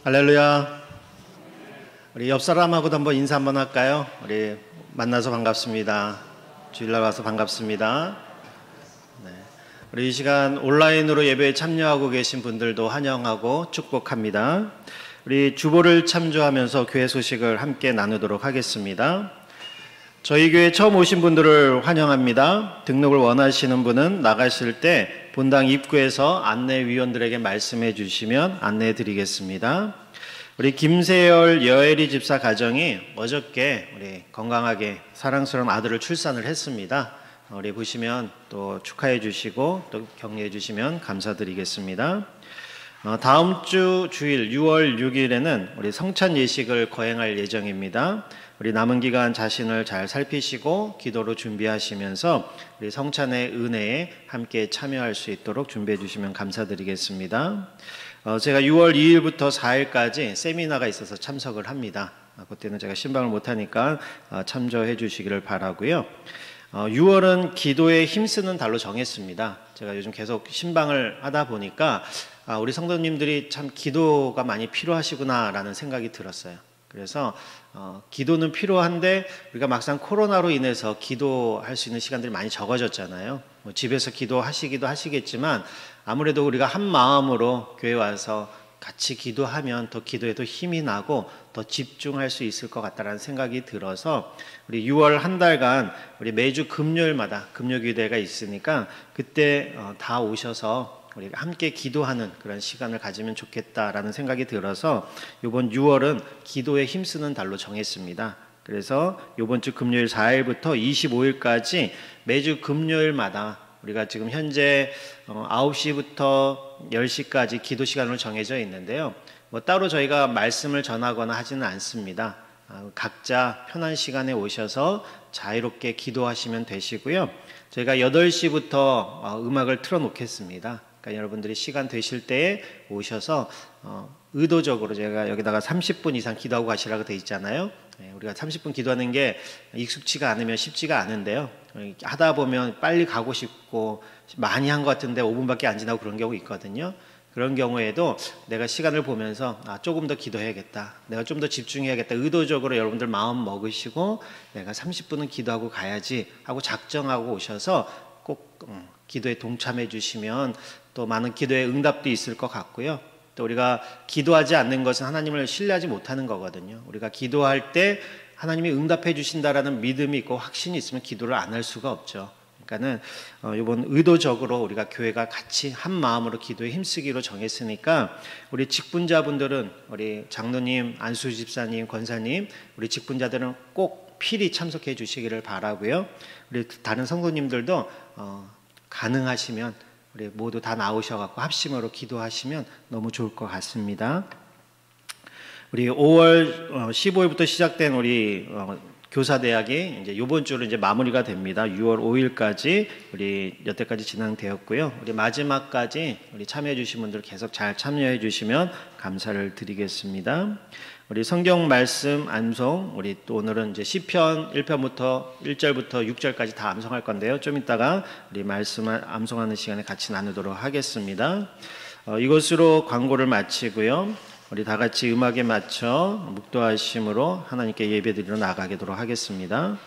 할렐루야. 우리 옆 사람하고도 한번 인사 한번 할까요? 우리 만나서 반갑습니다. 주일날 와서 반갑습니다. 네. 우리 이 시간 온라인으로 예배에 참여하고 계신 분들도 환영하고 축복합니다. 우리 주보를 참조하면서 교회 소식을 함께 나누도록 하겠습니다. 저희 교회 처음 오신 분들을 환영합니다. 등록을 원하시는 분은 나가실 때 본당 입구에서 안내위원들에게 말씀해 주시면 안내해 드리겠습니다. 우리 김세열 여애리 집사 가정이 어저께 우리 건강하게 사랑스러운 아들을 출산을 했습니다. 우리 보시면 또 축하해 주시고 또 격려해 주시면 감사드리겠습니다. 다음 주 주일 6월 6일에는 우리 성찬 예식을 거행할 예정입니다. 우리 남은 기간 자신을 잘 살피시고 기도로 준비하시면서 우리 성찬의 은혜에 함께 참여할 수 있도록 준비해 주시면 감사드리겠습니다. 제가 6월 2일부터 4일까지 세미나가 있어서 참석을 합니다. 그때는 제가 신방을 못하니까 참조해 주시기를 바라고요. 6월은 기도에 힘쓰는 달로 정했습니다. 제가 요즘 계속 신방을 하다 보니까 우리 성도님들이 참 기도가 많이 필요하시구나 라는 생각이 들었어요. 그래서 기도는 필요한데 우리가 막상 코로나로 인해서 기도할 수 있는 시간들이 많이 적어졌잖아요. 집에서 기도하시기도 하시겠지만 아무래도 우리가 한 마음으로 교회 와서 같이 기도하면 더 기도에도 힘이 나고 더 집중할 수 있을 것 같다는 생각이 들어서 우리 6월 한 달간 우리 매주 금요일마다 금요기도회가 있으니까 그때 다 오셔서 우리가 함께 기도하는 그런 시간을 가지면 좋겠다라는 생각이 들어서 이번 6월은 기도에 힘쓰는 달로 정했습니다. 그래서 이번 주 금요일 4일부터 25일까지 매주 금요일마다 우리가 지금 현재 9시부터 10시까지 기도 시간으로 정해져 있는데요. 따로 저희가 말씀을 전하거나 하지는 않습니다. 각자 편한 시간에 오셔서 자유롭게 기도하시면 되시고요. 저희가 8시부터 음악을 틀어놓겠습니다. 그러니까 여러분들이 시간 되실 때에 오셔서 의도적으로 제가 여기다가 30분 이상 기도하고 가시라고 돼 있잖아요. 우리가 30분 기도하는 게 익숙치가 않으면 쉽지가 않은데요. 하다 보면 빨리 가고 싶고 많이 한 것 같은데 5분밖에 안 지나고 그런 경우 있거든요. 그런 경우에도 내가 시간을 보면서 조금 더 기도해야겠다, 내가 좀 더 집중해야겠다, 의도적으로 여러분들 마음 먹으시고 내가 30분은 기도하고 가야지 하고 작정하고 오셔서 꼭 기도에 동참해 주시면 또 많은 기도의 응답도 있을 것 같고요. 또 우리가 기도하지 않는 것은 하나님을 신뢰하지 못하는 거거든요. 우리가 기도할 때 하나님이 응답해 주신다라는 믿음이 있고 확신이 있으면 기도를 안 할 수가 없죠. 그러니까는 이번 의도적으로 우리가 교회가 같이 한 마음으로 기도에 힘쓰기로 정했으니까 우리 직분자분들은 우리 장로님, 안수 집사님, 권사님, 우리 직분자들은 꼭 필히 참석해 주시기를 바라고요. 우리 다른 성도님들도 가능하시면 우리 모두 다 나오셔갖고 합심으로 기도하시면 너무 좋을 것 같습니다. 우리 5월 15일부터 시작된 우리 교사대학이 이제 이번 주로 이제 마무리가 됩니다. 6월 5일까지 우리 여태까지 진행되었고요. 우리 마지막까지 우리 참여해 주신 분들 계속 잘 참여해 주시면 감사를 드리겠습니다. 우리 성경 말씀 암송, 우리 또 오늘은 이제 시편 1편부터 1절부터 6절까지 다 암송할 건데요. 좀 이따가 우리 말씀을 암송하는 시간에 같이 나누도록 하겠습니다. 이것으로 광고를 마치고요. 우리 다 같이 음악에 맞춰 묵도하심으로 하나님께 예배드리러 나가도록 하겠습니다.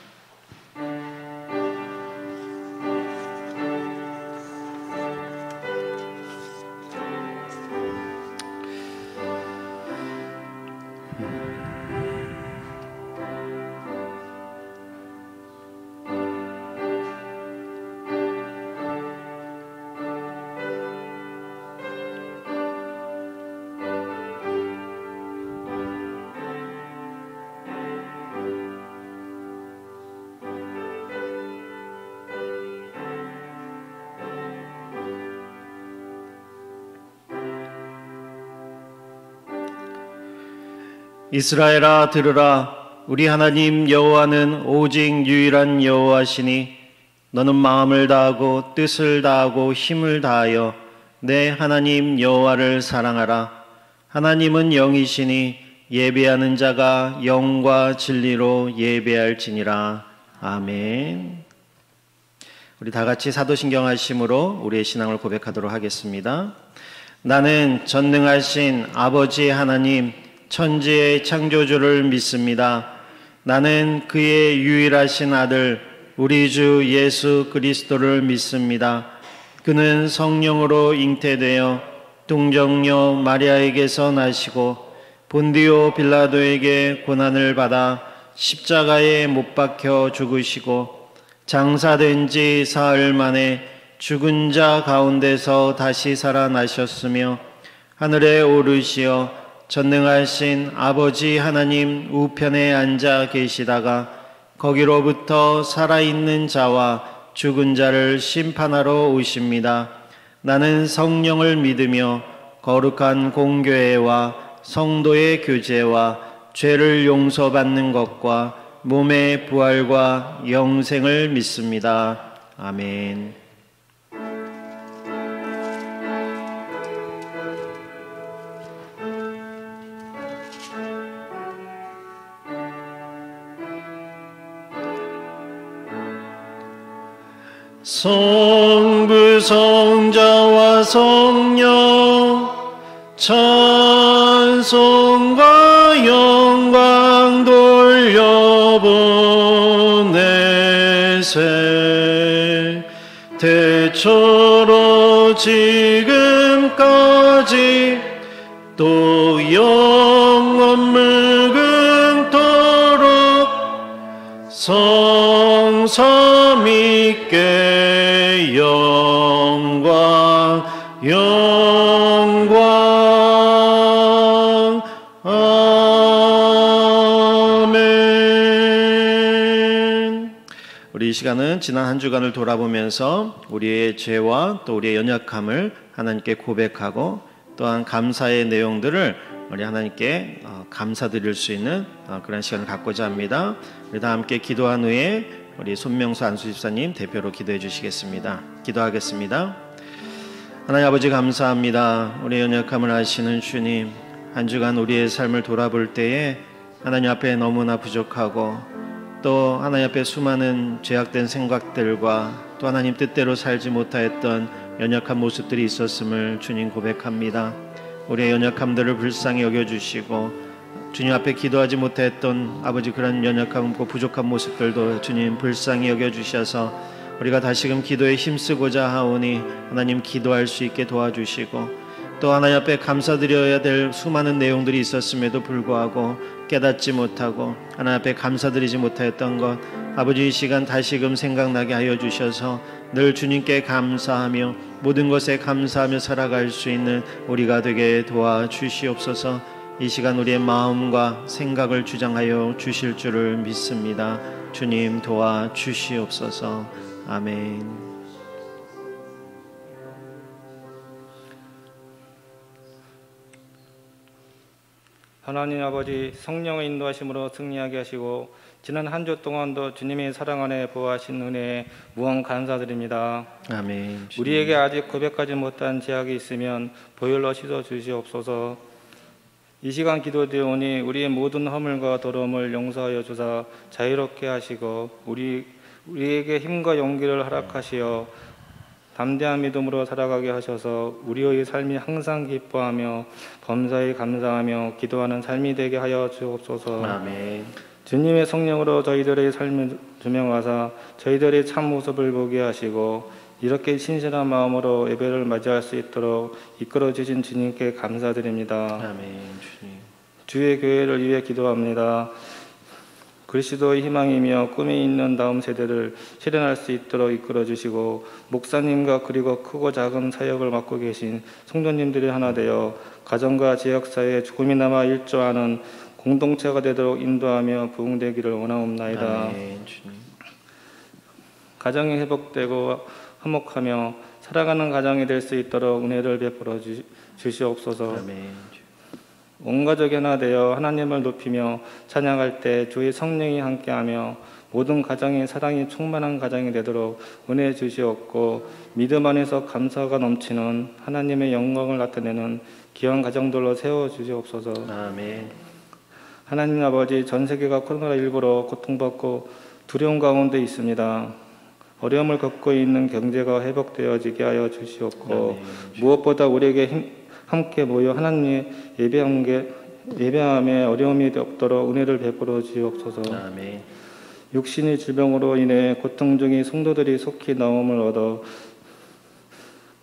이스라엘아 들으라. 우리 하나님 여호와는 오직 유일한 여호와시니 너는 마음을 다하고 뜻을 다하고 힘을 다하여 내 하나님 여호와를 사랑하라. 하나님은 영이시니 예배하는 자가 영과 진리로 예배할지니라. 아멘. 우리 다 같이 사도신경 하심으로 우리의 신앙을 고백하도록 하겠습니다. 나는 전능하신 아버지 하나님, 천지의 창조주를 믿습니다. 나는 그의 유일하신 아들, 우리 주 예수 그리스도를 믿습니다. 그는 성령으로 잉태되어 동정녀 마리아에게서 나시고 본디오 빌라도에게 고난을 받아 십자가에 못 박혀 죽으시고 장사된 지 사흘 만에 죽은 자 가운데서 다시 살아나셨으며 하늘에 오르시어 전능하신 아버지 하나님 우편에 앉아 계시다가 거기로부터 살아있는 자와 죽은 자를 심판하러 오십니다. 나는 성령을 믿으며 거룩한 공교회와 성도의 교제와 죄를 용서받는 것과 몸의 부활과 영생을 믿습니다. 아멘. 성부 성자와 성령 찬송과 영광 돌려보내세 대처로 지금까지 또 영원 무궁토록 성삼 있게 영광 아멘. 우리 이 시간은 지난 한 주간을 돌아보면서 우리의 죄와 또 우리의 연약함을 하나님께 고백하고 또한 감사의 내용들을 우리 하나님께 감사드릴 수 있는 그런 시간을 갖고자 합니다. 우리 다 함께 기도한 후에 우리 손명수 안수 집사님 대표로 기도해 주시겠습니다. 기도하겠습니다. 하나님 아버지 감사합니다. 우리의 연약함을 아시는 주님, 한 주간 우리의 삶을 돌아볼 때에 하나님 앞에 너무나 부족하고 또 하나님 앞에 수많은 죄악된 생각들과 또 하나님 뜻대로 살지 못하였던 연약한 모습들이 있었음을 주님 고백합니다. 우리의 연약함들을 불쌍히 여겨주시고 주님 앞에 기도하지 못했던 아버지 그런 연약함과 부족한 모습들도 주님 불쌍히 여겨주셔서 우리가 다시금 기도에 힘쓰고자 하오니 하나님 기도할 수 있게 도와주시고 또 하나님 앞에 감사드려야 될 수많은 내용들이 있었음에도 불구하고 깨닫지 못하고 하나님 앞에 감사드리지 못하였던 것 아버지 이 시간 다시금 생각나게 하여 주셔서 늘 주님께 감사하며 모든 것에 감사하며 살아갈 수 있는 우리가 되게 도와주시옵소서. 이 시간 우리의 마음과 생각을 주장하여 주실 줄을 믿습니다. 주님 도와주시옵소서. 아멘. 하나님 아버지 성령의 인도하심으로 승리하게 하시고 지난 한 주 동안도 주님의 사랑 안에 보호하신 은혜에 무한 감사드립니다. 아멘. 우리에게 아직 고백하지 못한 죄악이 있으면 보혈로 씻어 주시옵소서. 이 시간 기도되오니 우리의 모든 허물과 더러움을 용서하여 주사 자유롭게 하시고 우리에게 힘과 용기를 허락하시어 담대한 믿음으로 살아가게 하셔서 우리의 삶이 항상 기뻐하며 범사에 감사하며 기도하는 삶이 되게 하여 주옵소서. 아멘. 주님의 성령으로 저희들의 삶을 조명하사 저희들의 참 모습을 보게 하시고 이렇게 신실한 마음으로 예배를 맞이할 수 있도록 이끌어 주신 주님께 감사드립니다. 아멘. 주님. 주의 교회를 위해 기도합니다. 그리스도의 희망이며 꿈이 있는 다음 세대를 실현할 수 있도록 이끌어 주시고 목사님과 그리고 크고 작은 사역을 맡고 계신 성도님들이 하나 되어 가정과 지역사회에 조금이나마 일조하는 공동체가 되도록 인도하며 부흥되기를 원하옵나이다. 아멘. 주님. 가정이 회복되고 화목하며 살아가는 가정이 될 수 있도록 은혜를 베풀어 주시옵소서. 아멘. 온 가족이 하나 되어 하나님을 높이며 찬양할 때 주의 성령이 함께하며 모든 가정이 사랑이 충만한 가정이 되도록 은혜 주시옵고 믿음 안에서 감사가 넘치는 하나님의 영광을 나타내는 귀한 가정들로 세워 주시옵소서. 아멘. 하나님 아버지, 전 세계가 코로나19로 고통받고 두려움 가운데 있습니다. 어려움을 겪고 있는 경제가 회복되어지게 하여 주시옵고 무엇보다 우리에게 함께 모여 하나님 예배함에 어려움이 없도록 은혜를 베풀어 주옵소서. 아멘. 육신의 질병으로 인해 고통 중인 성도들이 속히 나음을 얻어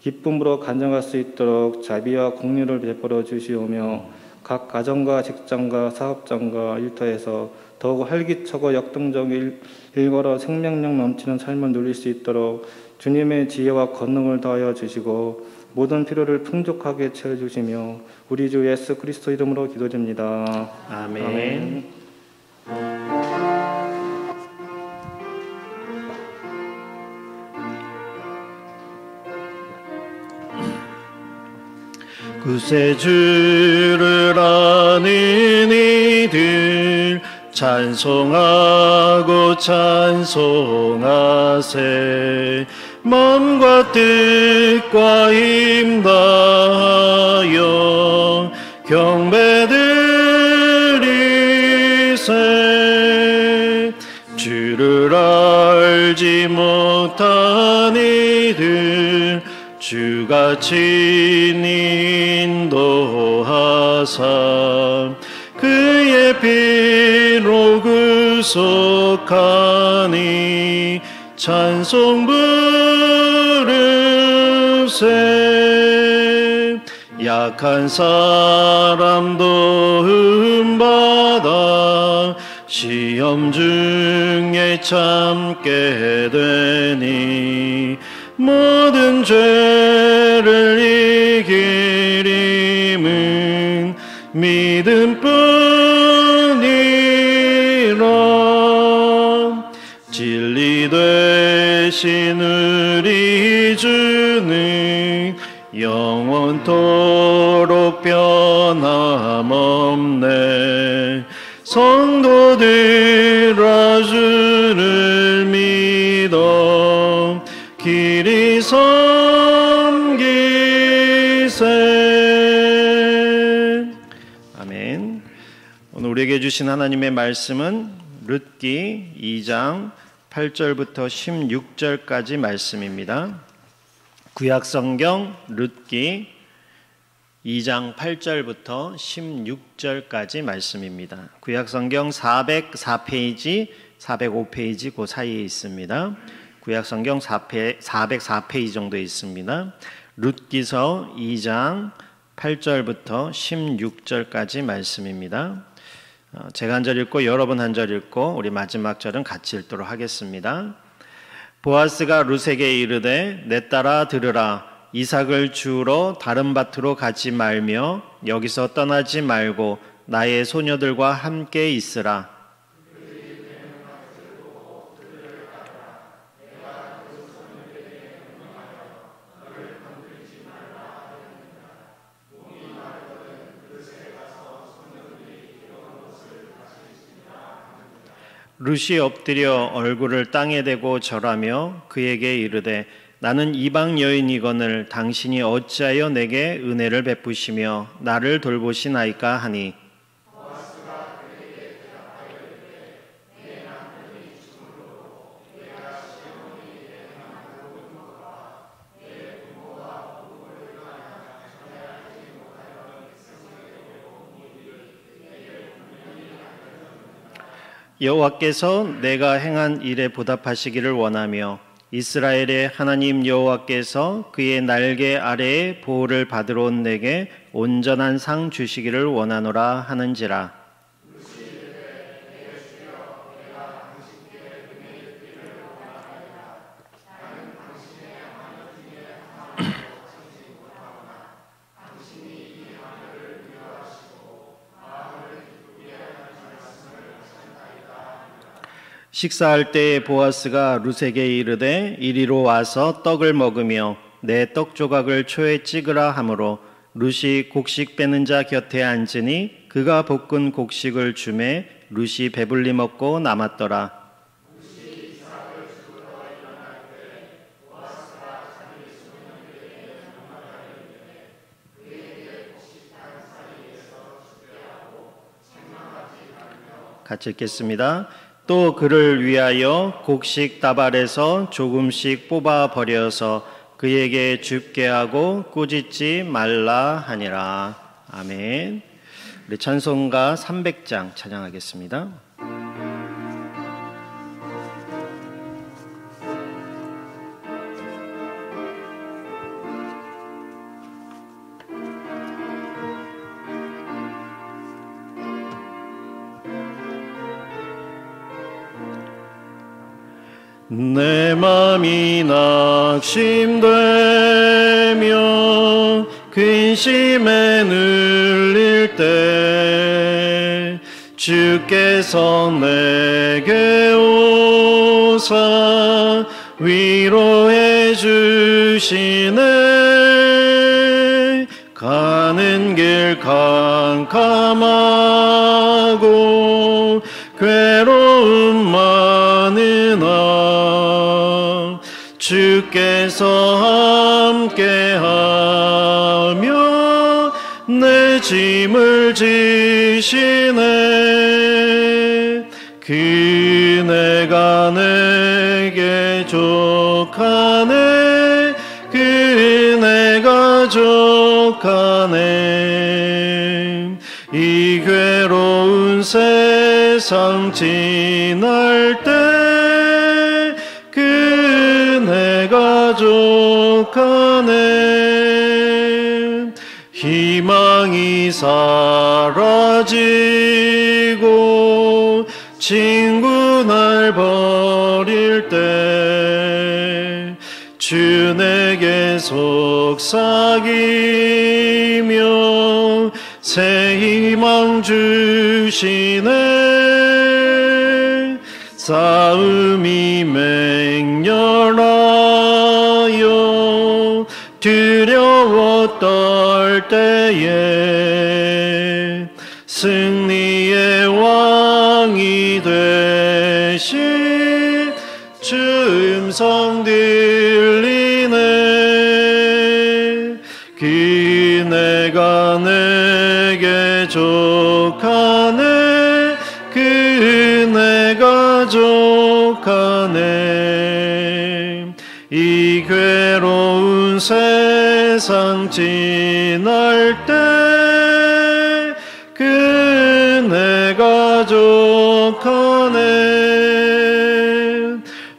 기쁨으로 간증할 수 있도록 자비와 공유를 베풀어 주시오며 각 가정과 직장과 사업장과 일터에서 더욱 활기차고 역동적인 일거로 생명력 넘치는 삶을 누릴 수 있도록 주님의 지혜와 권능을 더하여 주시고 모든 필요를 풍족하게 채워주시며 우리 주 예수 그리스도 이름으로 기도드립니다. 아멘. 아멘. 구세주를 아는 이들 찬송하고 찬송하세. 마음과 뜻과 힘 다하여 경배드리세. 주를 알지 못한 이들 주가 친히 인도하사 그의 피로 구속하니 찬송 부르세. 약한 사람 도움받아 시험 중에 참게 되니 모든 죄를 이길 힘은 믿음뿐이라. 진리 되신 우리 주는 영원토록 변함없네. 성도들아 주를 믿어 길이 섬기세. 아멘. 오늘 우리에게 주신 하나님의 말씀은 룻기 2장 8절부터 16절까지 말씀입니다. 구약성경 룻기 2장 8절부터 16절까지 말씀입니다. 구약성경 404페이지, 405페이지 그 사이에 있습니다. 구약성경 404페이지 정도 있습니다. 룻기서 2장 8절부터 16절까지 말씀입니다. 제가 한 절 읽고 여러분 한 절 읽고 우리 마지막 절은 같이 읽도록 하겠습니다. 보아스가 룻에게 이르되 내 딸아 들으라. 이삭을 주우러 다른 밭으로 가지 말며 여기서 떠나지 말고 나의 소녀들과 함께 있으라. 룻이 엎드려 얼굴을 땅에 대고 절하며 그에게 이르되 나는 이방 여인이거늘 당신이 어찌하여 내게 은혜를 베푸시며 나를 돌보시나이까 하니 여호와께서 내가 행한 일에 보답하시기를 원하며 이스라엘의 하나님 여호와께서 그의 날개 아래에 보호를 받으러 온 내게 온전한 상 주시기를 원하노라 하는지라. 식사할 때에 보아스가 룻에게 이르되 이리로 와서 떡을 먹으며 내 떡 조각을 초에 찍으라 하므로 룻이 곡식 빼는 자 곁에 앉으니 그가 볶은 곡식을 주매 룻이 배불리 먹고 남았더라. 같이 읽겠습니다. 또 그를 위하여 곡식 다발에서 조금씩 뽑아 버려서 그에게 줍게 하고 꾸짖지 말라 하니라. 아멘. 우리 찬송가 300장 찬양하겠습니다. 내 맘이 낙심되며 근심에 눌릴 때 주께서 내게 오사 위로해 주시네. 가는 길 캄캄하고 괴로움 많으나 주께서 함께하며 내 짐을 지시네. 그네가 내게 족하네. 그네가 족하네. 이 괴로운 세상 지날 때 그네가 족하네. 희망이 사라지고 친구 날 버릴 때 주 내게 속삭이며 새 희망 주시네. 싸움이 맹렬하여 두려워 떨 때에 승리의 왕이 되신 주 음성 들리네. 그네가 내게 족하네. 그네가 족하네. 이 괴로운 세상 지날 때 그네가 족하네.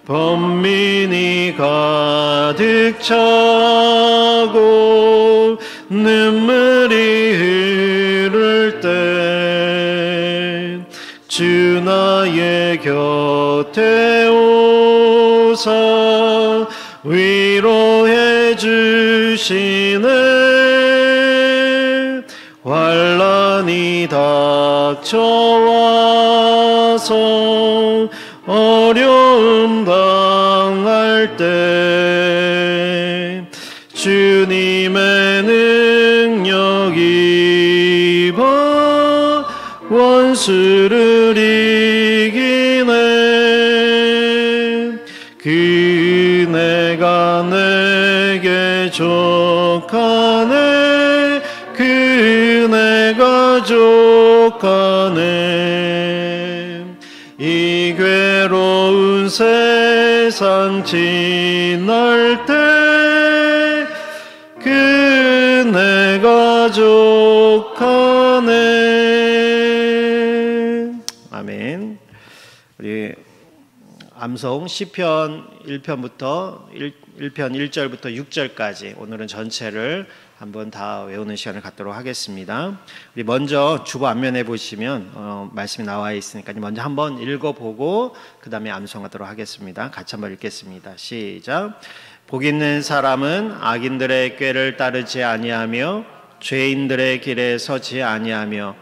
번민이 가득 차고 눈물이 흐를 때 주 나의 곁에 오사 위로해 주시네. 환난이 닥쳐와서 어려움 당할 때 주님의 능력 입어 원수를 이기네. 그네가 내게 족하네. 그네가 족하네. 이 괴로운 세상 지날 때 그네가 족하네. 아멘. 우리 암송 시편 1편부터 1편 1절부터 6절까지 오늘은 전체를 한번 다 외우는 시간을 갖도록 하겠습니다. 우리 먼저 주보 앞면에 보시면 말씀이 나와 있으니까 먼저 한번 읽어보고 그 다음에 암송하도록 하겠습니다. 같이 한번 읽겠습니다. 시작. 복 있는 사람은 악인들의 꾀를 따르지 아니하며 죄인들의 길에 서지 아니하며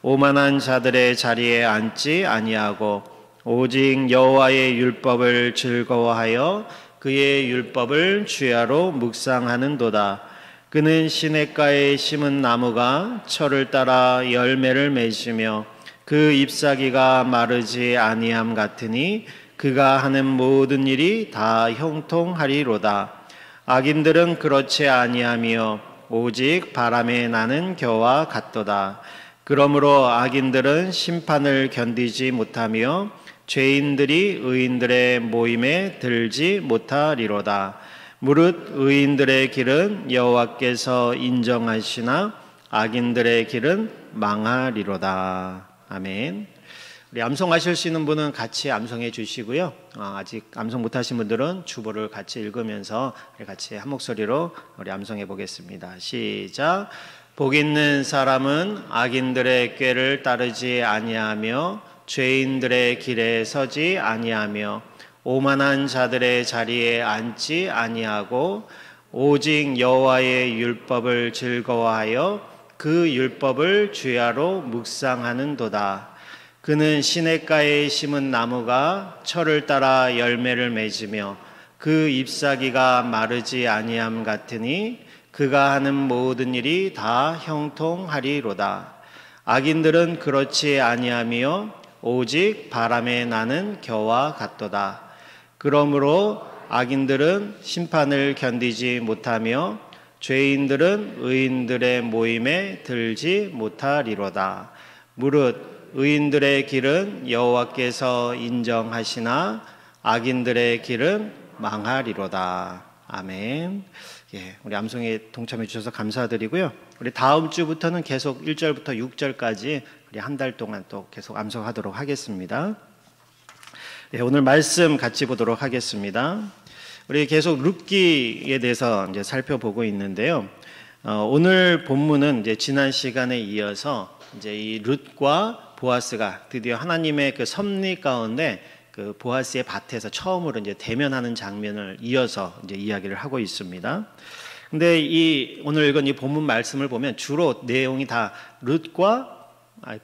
오만한 자들의 자리에 앉지 아니하고 오직 여호와의 율법을 즐거워하여 그의 율법을 주야로 묵상하는도다. 그는 시냇가에 심은 나무가 철을 따라 열매를 맺으며 그 잎사귀가 마르지 아니함 같으니 그가 하는 모든 일이 다 형통하리로다. 악인들은 그렇지 아니하며 오직 바람에 나는 겨와 같도다. 그러므로 악인들은 심판을 견디지 못하며 죄인들이 의인들의 모임에 들지 못하리로다. 무릇 의인들의 길은 여호와께서 인정하시나 악인들의 길은 망하리로다. 아멘. 우리 암송하실 수 있는 분은 같이 암송해 주시고요. 아직 암송 못하신 분들은 주보를 같이 읽으면서 같이 한 목소리로 우리 암송해 보겠습니다. 시작. 복 있는 사람은 악인들의 꾀를 따르지 아니하며 죄인들의 길에 서지 아니하며 오만한 자들의 자리에 앉지 아니하고 오직 여호와의 율법을 즐거워하여 그 율법을 주야로 묵상하는도다. 그는 시냇가에 심은 나무가 철을 따라 열매를 맺으며 그 잎사귀가 마르지 아니함 같으니 그가 하는 모든 일이 다 형통하리로다. 악인들은 그렇지 아니하며 오직 바람에 나는 겨와 같도다. 그러므로 악인들은 심판을 견디지 못하며 죄인들은 의인들의 모임에 들지 못하리로다. 무릇 의인들의 길은 여호와께서 인정하시나 악인들의 길은 망하리로다. 아멘. 우리 암송에 동참해 주셔서 감사드리고요. 우리 다음 주부터는 계속 1절부터 6절까지 우리 한 달 동안 또 계속 암송하도록 하겠습니다. 오늘 말씀 같이 보도록 하겠습니다. 우리 계속 룻기에 대해서 이제 살펴보고 있는데요. 오늘 본문은 이제 지난 시간에 이어서 이제 이 룻과 보아스가 드디어 하나님의 그 섭리 가운데 그 보아스의 밭에서 처음으로 이제 대면하는 장면을 이어서 이제 이야기를 하고 있습니다. 근데 이 오늘 읽은 이 본문 말씀을 보면 주로 내용이 다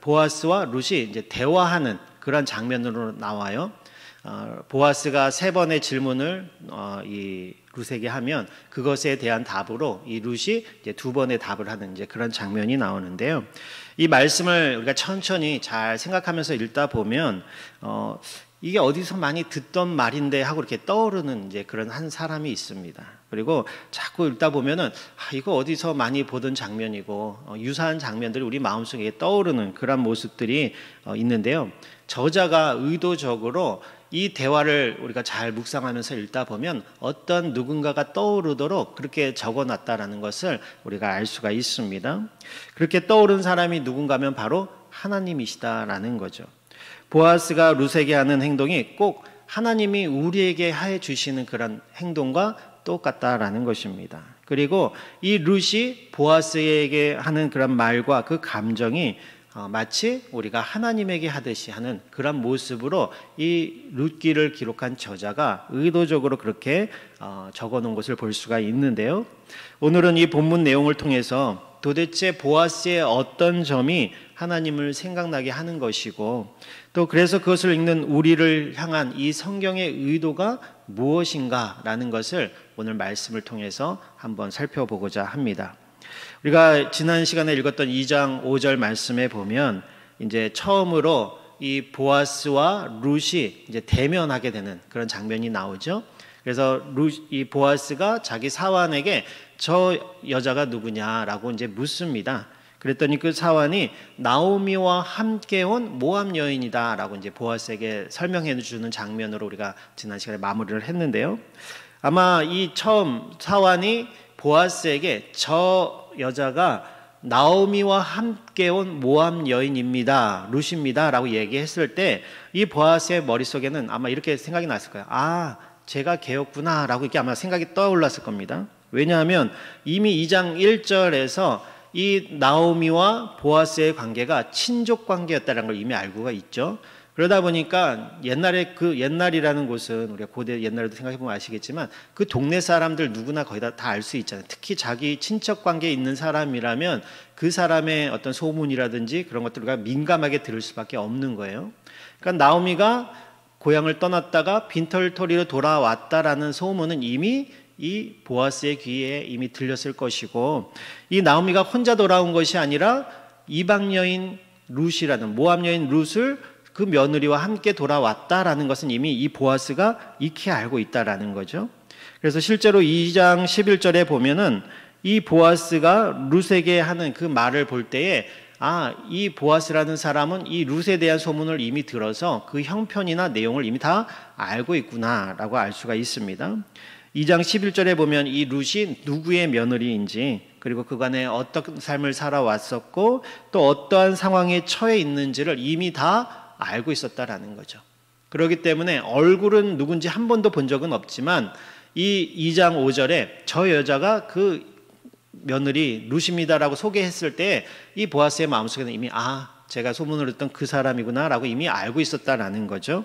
보아스와 룻이 이제 대화하는 그런 장면으로 나와요. 보아스가 3번의 질문을 이 룻에게 하면 그것에 대한 답으로 이 룻이 이제 2번의 답을 하는 이제 그런 장면이 나오는데요. 이 말씀을 우리가 천천히 잘 생각하면서 읽다 보면 이게 어디서 많이 듣던 말인데 하고 이렇게 떠오르는 이제 그런 한 사람이 있습니다. 그리고 자꾸 읽다 보면은 이거 어디서 많이 보던 장면이고 유사한 장면들이 우리 마음속에 떠오르는 그런 모습들이 있는데요. 저자가 의도적으로 이 대화를 우리가 잘 묵상하면서 읽다 보면 어떤 누군가가 떠오르도록 그렇게 적어놨다라는 것을 우리가 알 수가 있습니다. 그렇게 떠오른 사람이 누군가면 바로 하나님이시다라는 거죠. 보아스가 룻에게 하는 행동이 꼭 하나님이 우리에게 해 주시는 그런 행동과 똑같다라는 것입니다. 그리고 이 룻이 보아스에게 하는 그런 말과 그 감정이 마치 우리가 하나님에게 하듯이 하는 그런 모습으로 이 룻기를 기록한 저자가 의도적으로 그렇게 적어놓은 것을 볼 수가 있는데요. 오늘은 이 본문 내용을 통해서 도대체 보아스의 어떤 점이 하나님을 생각나게 하는 것이고 또 그래서 그것을 읽는 우리를 향한 이 성경의 의도가 무엇인가라는 것을 오늘 말씀을 통해서 한번 살펴보고자 합니다. 우리가 지난 시간에 읽었던 2장 5절 말씀에 보면 이제 처음으로 이 보아스와 룻이 이제 대면하게 되는 그런 장면이 나오죠. 그래서 이 보아스가 자기 사환에게 저 여자가 누구냐라고 이제 묻습니다. 그랬더니 그 사환이 나오미와 함께 온 모압 여인이다라고 이제 보아스에게 설명해 주는 장면으로 우리가 지난 시간에 마무리를 했는데요. 아마 이 처음 사환이 보아스에게 저 여자가 나오미와 함께 온 모압 여인입니다. 룻입니다. 라고 얘기했을 때 이 보아스의 머릿속에는 아마 이렇게 생각이 났을 거예요. 제가 걔였구나 라고 이렇게 아마 생각이 떠올랐을 겁니다. 왜냐하면 이미 2장 1절에서 이 나오미와 보아스의 관계가 친족 관계였다는 걸 이미 알고가 있죠. 그러다 보니까 옛날에 그 옛날이라는 곳은 우리가 고대 옛날에도 생각해보면 아시겠지만 그 동네 사람들 누구나 거의 다 알 수 있잖아요. 특히 자기 친척 관계에 있는 사람이라면 그 사람의 어떤 소문이라든지 그런 것들을 우리가 민감하게 들을 수밖에 없는 거예요. 그러니까 나오미가 고향을 떠났다가 빈털터리로 돌아왔다라는 소문은 이미 이 보아스의 귀에 이미 들렸을 것이고 이 나오미가 혼자 돌아온 것이 아니라 이방 여인 룻이라는 모압 여인 룻을 그 며느리와 함께 돌아왔다라는 것은 이미 이 보아스가 익히 알고 있다라는 거죠. 그래서 실제로 2장 11절에 보면은 이 보아스가 룻에게 하는 그 말을 볼 때에 이 보아스라는 사람은 이 룻에 대한 소문을 이미 들어서 그 형편이나 내용을 이미 다 알고 있구나라고 알 수가 있습니다. 2장 11절에 보면 이 룻이 누구의 며느리인지, 그리고 그간에 어떤 삶을 살아왔었고 또 어떠한 상황에 처해 있는지를 이미 다 알고 있었다라는 거죠. 그렇기 때문에 얼굴은 누군지 한 번도 본 적은 없지만 이 2장 5절에 저 여자가 그 며느리 룻입니다라고 소개했을 때 이 보아스의 마음속에는 이미 제가 소문을 듣던 그 사람이구나라고 이미 알고 있었다라는 거죠.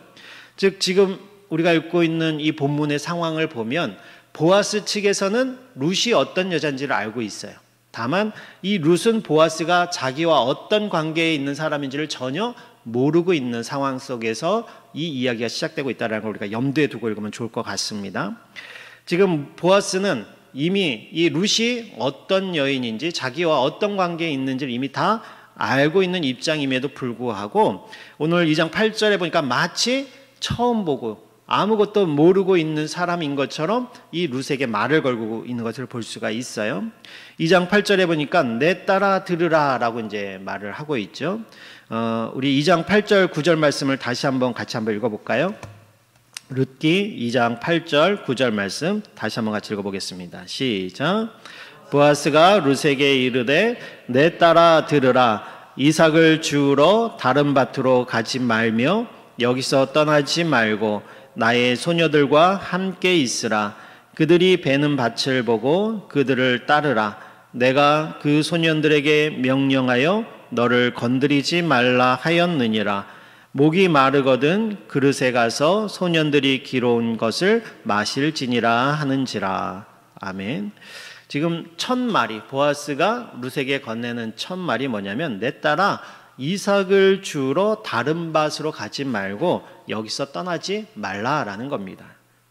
즉 지금 우리가 읽고 있는 이 본문의 상황을 보면 보아스 측에서는 룻이 어떤 여자인지를 알고 있어요. 다만 이 룻은 보아스가 자기와 어떤 관계에 있는 사람인지를 전혀 모르고 있는 상황 속에서 이 이야기가 시작되고 있다는 걸 우리가 염두에 두고 읽으면 좋을 것 같습니다. 지금 보아스는 이미 이 룻이 어떤 여인인지 자기와 어떤 관계에 있는지를 이미 다 알고 있는 입장임에도 불구하고 오늘 2장 8절에 보니까 마치 처음 보고 아무것도 모르고 있는 사람인 것처럼 이 룻에게 말을 걸고 있는 것을 볼 수가 있어요. 2장 8절에 보니까 내 딸아 들으라 라고 이제 말을 하고 있죠. 우리 2장 8절 9절 말씀을 다시 한번 같이 한번 읽어볼까요? 룻기 2장 8절 9절 말씀 다시 한번 같이 읽어보겠습니다. 시작. 보아스가 룻에게 이르되 내 딸아 들으라. 이삭을 주우러 다른 밭으로 가지 말며 여기서 떠나지 말고 나의 소녀들과 함께 있으라. 그들이 베는 밭을 보고 그들을 따르라. 내가 그 소년들에게 명령하여 너를 건드리지 말라 하였느니라. 목이 마르거든 그릇에 가서 소년들이 기러온 것을 마실지니라 하는지라. 아멘. 지금 첫 말이 보아스가 룻에게 건네는 첫 말이 뭐냐면 내 딸아 이삭을 주우러 다른 밭으로 가지 말고 여기서 떠나지 말라라는 겁니다.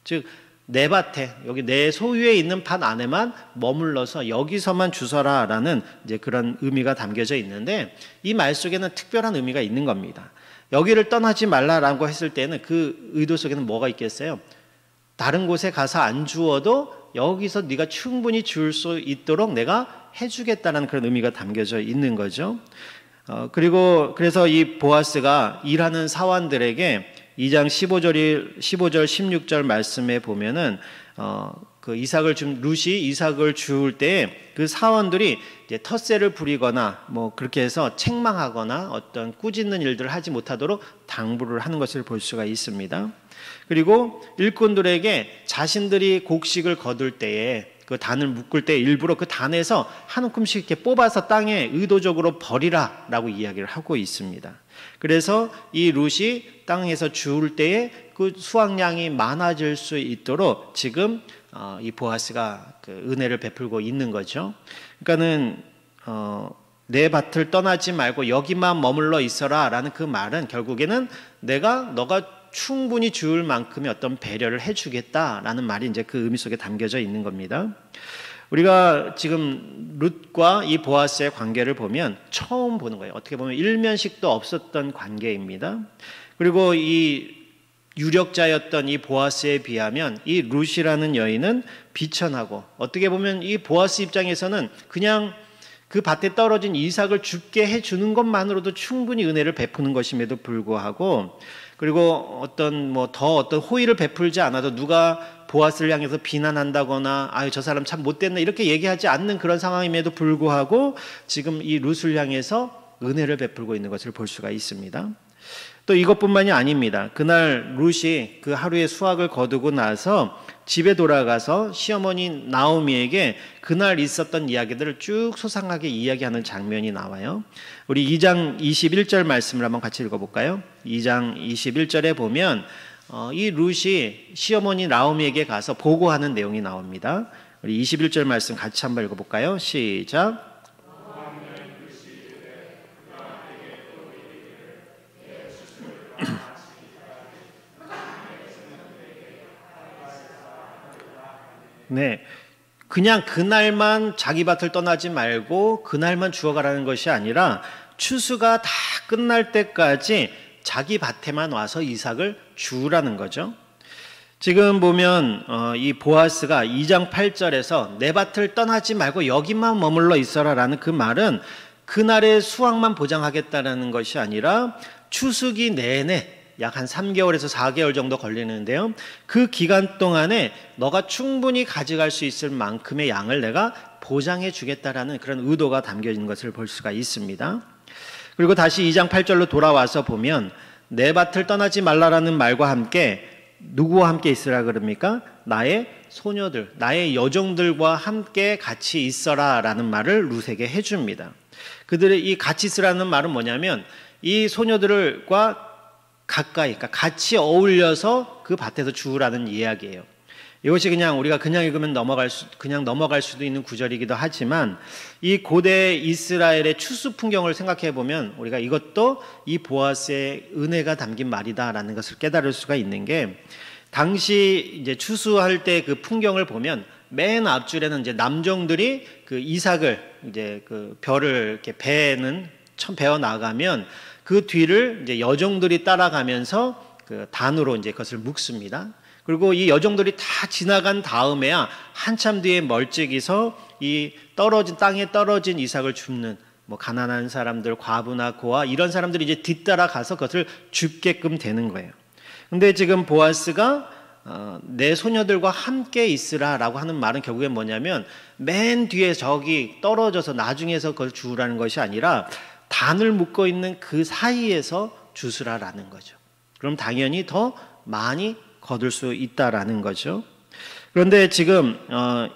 즉 내 밭에 여기 내 소유에 있는 밭 안에만 머물러서 여기서만 주서라라는 이제 그런 의미가 담겨져 있는데 이 말 속에는 특별한 의미가 있는 겁니다. 여기를 떠나지 말라라고 했을 때는 그 의도 속에는 뭐가 있겠어요? 다른 곳에 가서 안 주워도 여기서 네가 충분히 줄 수 있도록 내가 해주겠다는 그런 의미가 담겨져 있는 거죠. 그래서 이 보아스가 일하는 사원들에게 2장 15절 16절 말씀에 보면은 그 룻이 이삭을 주울 때 그 사원들이 이제 텃세를 부리거나 뭐 그렇게 해서 책망하거나 어떤 꾸짖는 일들을 하지 못하도록 당부를 하는 것을 볼 수가 있습니다. 그리고 일꾼들에게 자신들이 곡식을 거둘 때에 그 단을 묶을 때 일부러 그 단에서 한 움큼씩 이렇게 뽑아서 땅에 의도적으로 버리라라고 이야기를 하고 있습니다. 그래서 이 룻이 땅에서 주울 때에 그 수확량이 많아질 수 있도록 지금 이 보아스가 그 은혜를 베풀고 있는 거죠. 그러니까는 내 밭을 떠나지 말고 여기만 머물러 있어라라는 그 말은 결국에는 너가 충분히 주울 만큼의 어떤 배려를 해주겠다라는 말이 이제 그 의미 속에 담겨져 있는 겁니다. 우리가 지금 룻과 이 보아스의 관계를 보면 처음 보는 거예요. 어떻게 보면 일면식도 없었던 관계입니다. 그리고 이 유력자였던 이 보아스에 비하면 이 룻이라는 여인은 비천하고 어떻게 보면 이 보아스 입장에서는 그냥 그 밭에 떨어진 이삭을 죽게 해주는 것만으로도 충분히 은혜를 베푸는 것임에도 불구하고 그리고 어떤 호의를 베풀지 않아도 누가 보아스를 향해서 비난한다거나 저 사람 참 못됐네 이렇게 얘기하지 않는 그런 상황임에도 불구하고 지금 이 룻을 향해서 은혜를 베풀고 있는 것을 볼 수가 있습니다. 또 이것뿐만이 아닙니다. 그날 룻이 그 하루의 수확을 거두고 나서 집에 돌아가서 시어머니 나오미에게 그날 있었던 이야기들을 쭉 소상하게 이야기하는 장면이 나와요. 우리 2장 21절 말씀을 한번 같이 읽어볼까요? 2장 21절에 보면 이 룻이 시어머니 나오미에게 가서 보고하는 내용이 나옵니다. 우리 21절 말씀 같이 한번 읽어볼까요? 시작. 네, 그냥 그날만 자기 밭을 떠나지 말고 그날만 주워가라는 것이 아니라 추수가 다 끝날 때까지 자기 밭에만 와서 이삭을 주우라는 거죠. 지금 보면 이 보아스가 2장 8절에서 내 밭을 떠나지 말고 여기만 머물러 있어라라는 그 말은 그날의 수확만 보장하겠다라는 것이 아니라 추수기 내내 약 한 3개월에서 4개월 정도 걸리는데요. 그 기간 동안에 너가 충분히 가져갈 수 있을 만큼의 양을 내가 보장해 주겠다라는 그런 의도가 담겨 있는 것을 볼 수가 있습니다. 그리고 다시 2장 8절로 돌아와서 보면 내 밭을 떠나지 말라라는 말과 함께 누구와 함께 있으라 그럽니까? 나의 소녀들, 나의 여종들과 함께 같이 있어라 라는 말을 룻에게 해줍니다. 그들의 이 같이 있으라는 말은 뭐냐면 이 소녀들과 가까이, 그러니까 같이 어울려서 그 밭에서 주우라는 이야기예요. 이것이 그냥 우리가 그냥 읽으면 그냥 넘어갈 수도 있는 구절이기도 하지만 이 고대 이스라엘의 추수 풍경을 생각해 보면 우리가 이것도 이 보아스의 은혜가 담긴 말이다라는 것을 깨달을 수가 있는 게 당시 이제 추수할 때 그 풍경을 보면 맨 앞줄에는 이제 남종들이 그 이삭을 이제 그 벼를 이렇게 베어 나가면 그 뒤를 이제 여종들이 따라가면서 그 단으로 이제 그것을 묶습니다. 그리고 이 여종들이 다 지나간 다음에야 한참 뒤에 멀찍이서 이 땅에 떨어진 이삭을 줍는 뭐 가난한 사람들, 과부나 고아 이런 사람들이 이제 뒤따라 가서 그것을 줍게끔 되는 거예요. 근데 지금 보아스가 내 소녀들과 함께 있으라라고 하는 말은 결국엔 뭐냐면 맨 뒤에 저기 떨어져서 나중에서 그걸 주우라는 것이 아니라 단을 묶고 있는 그 사이에서 주스라라는 거죠. 그럼 당연히 더 많이 거둘 수 있다라는 거죠. 그런데 지금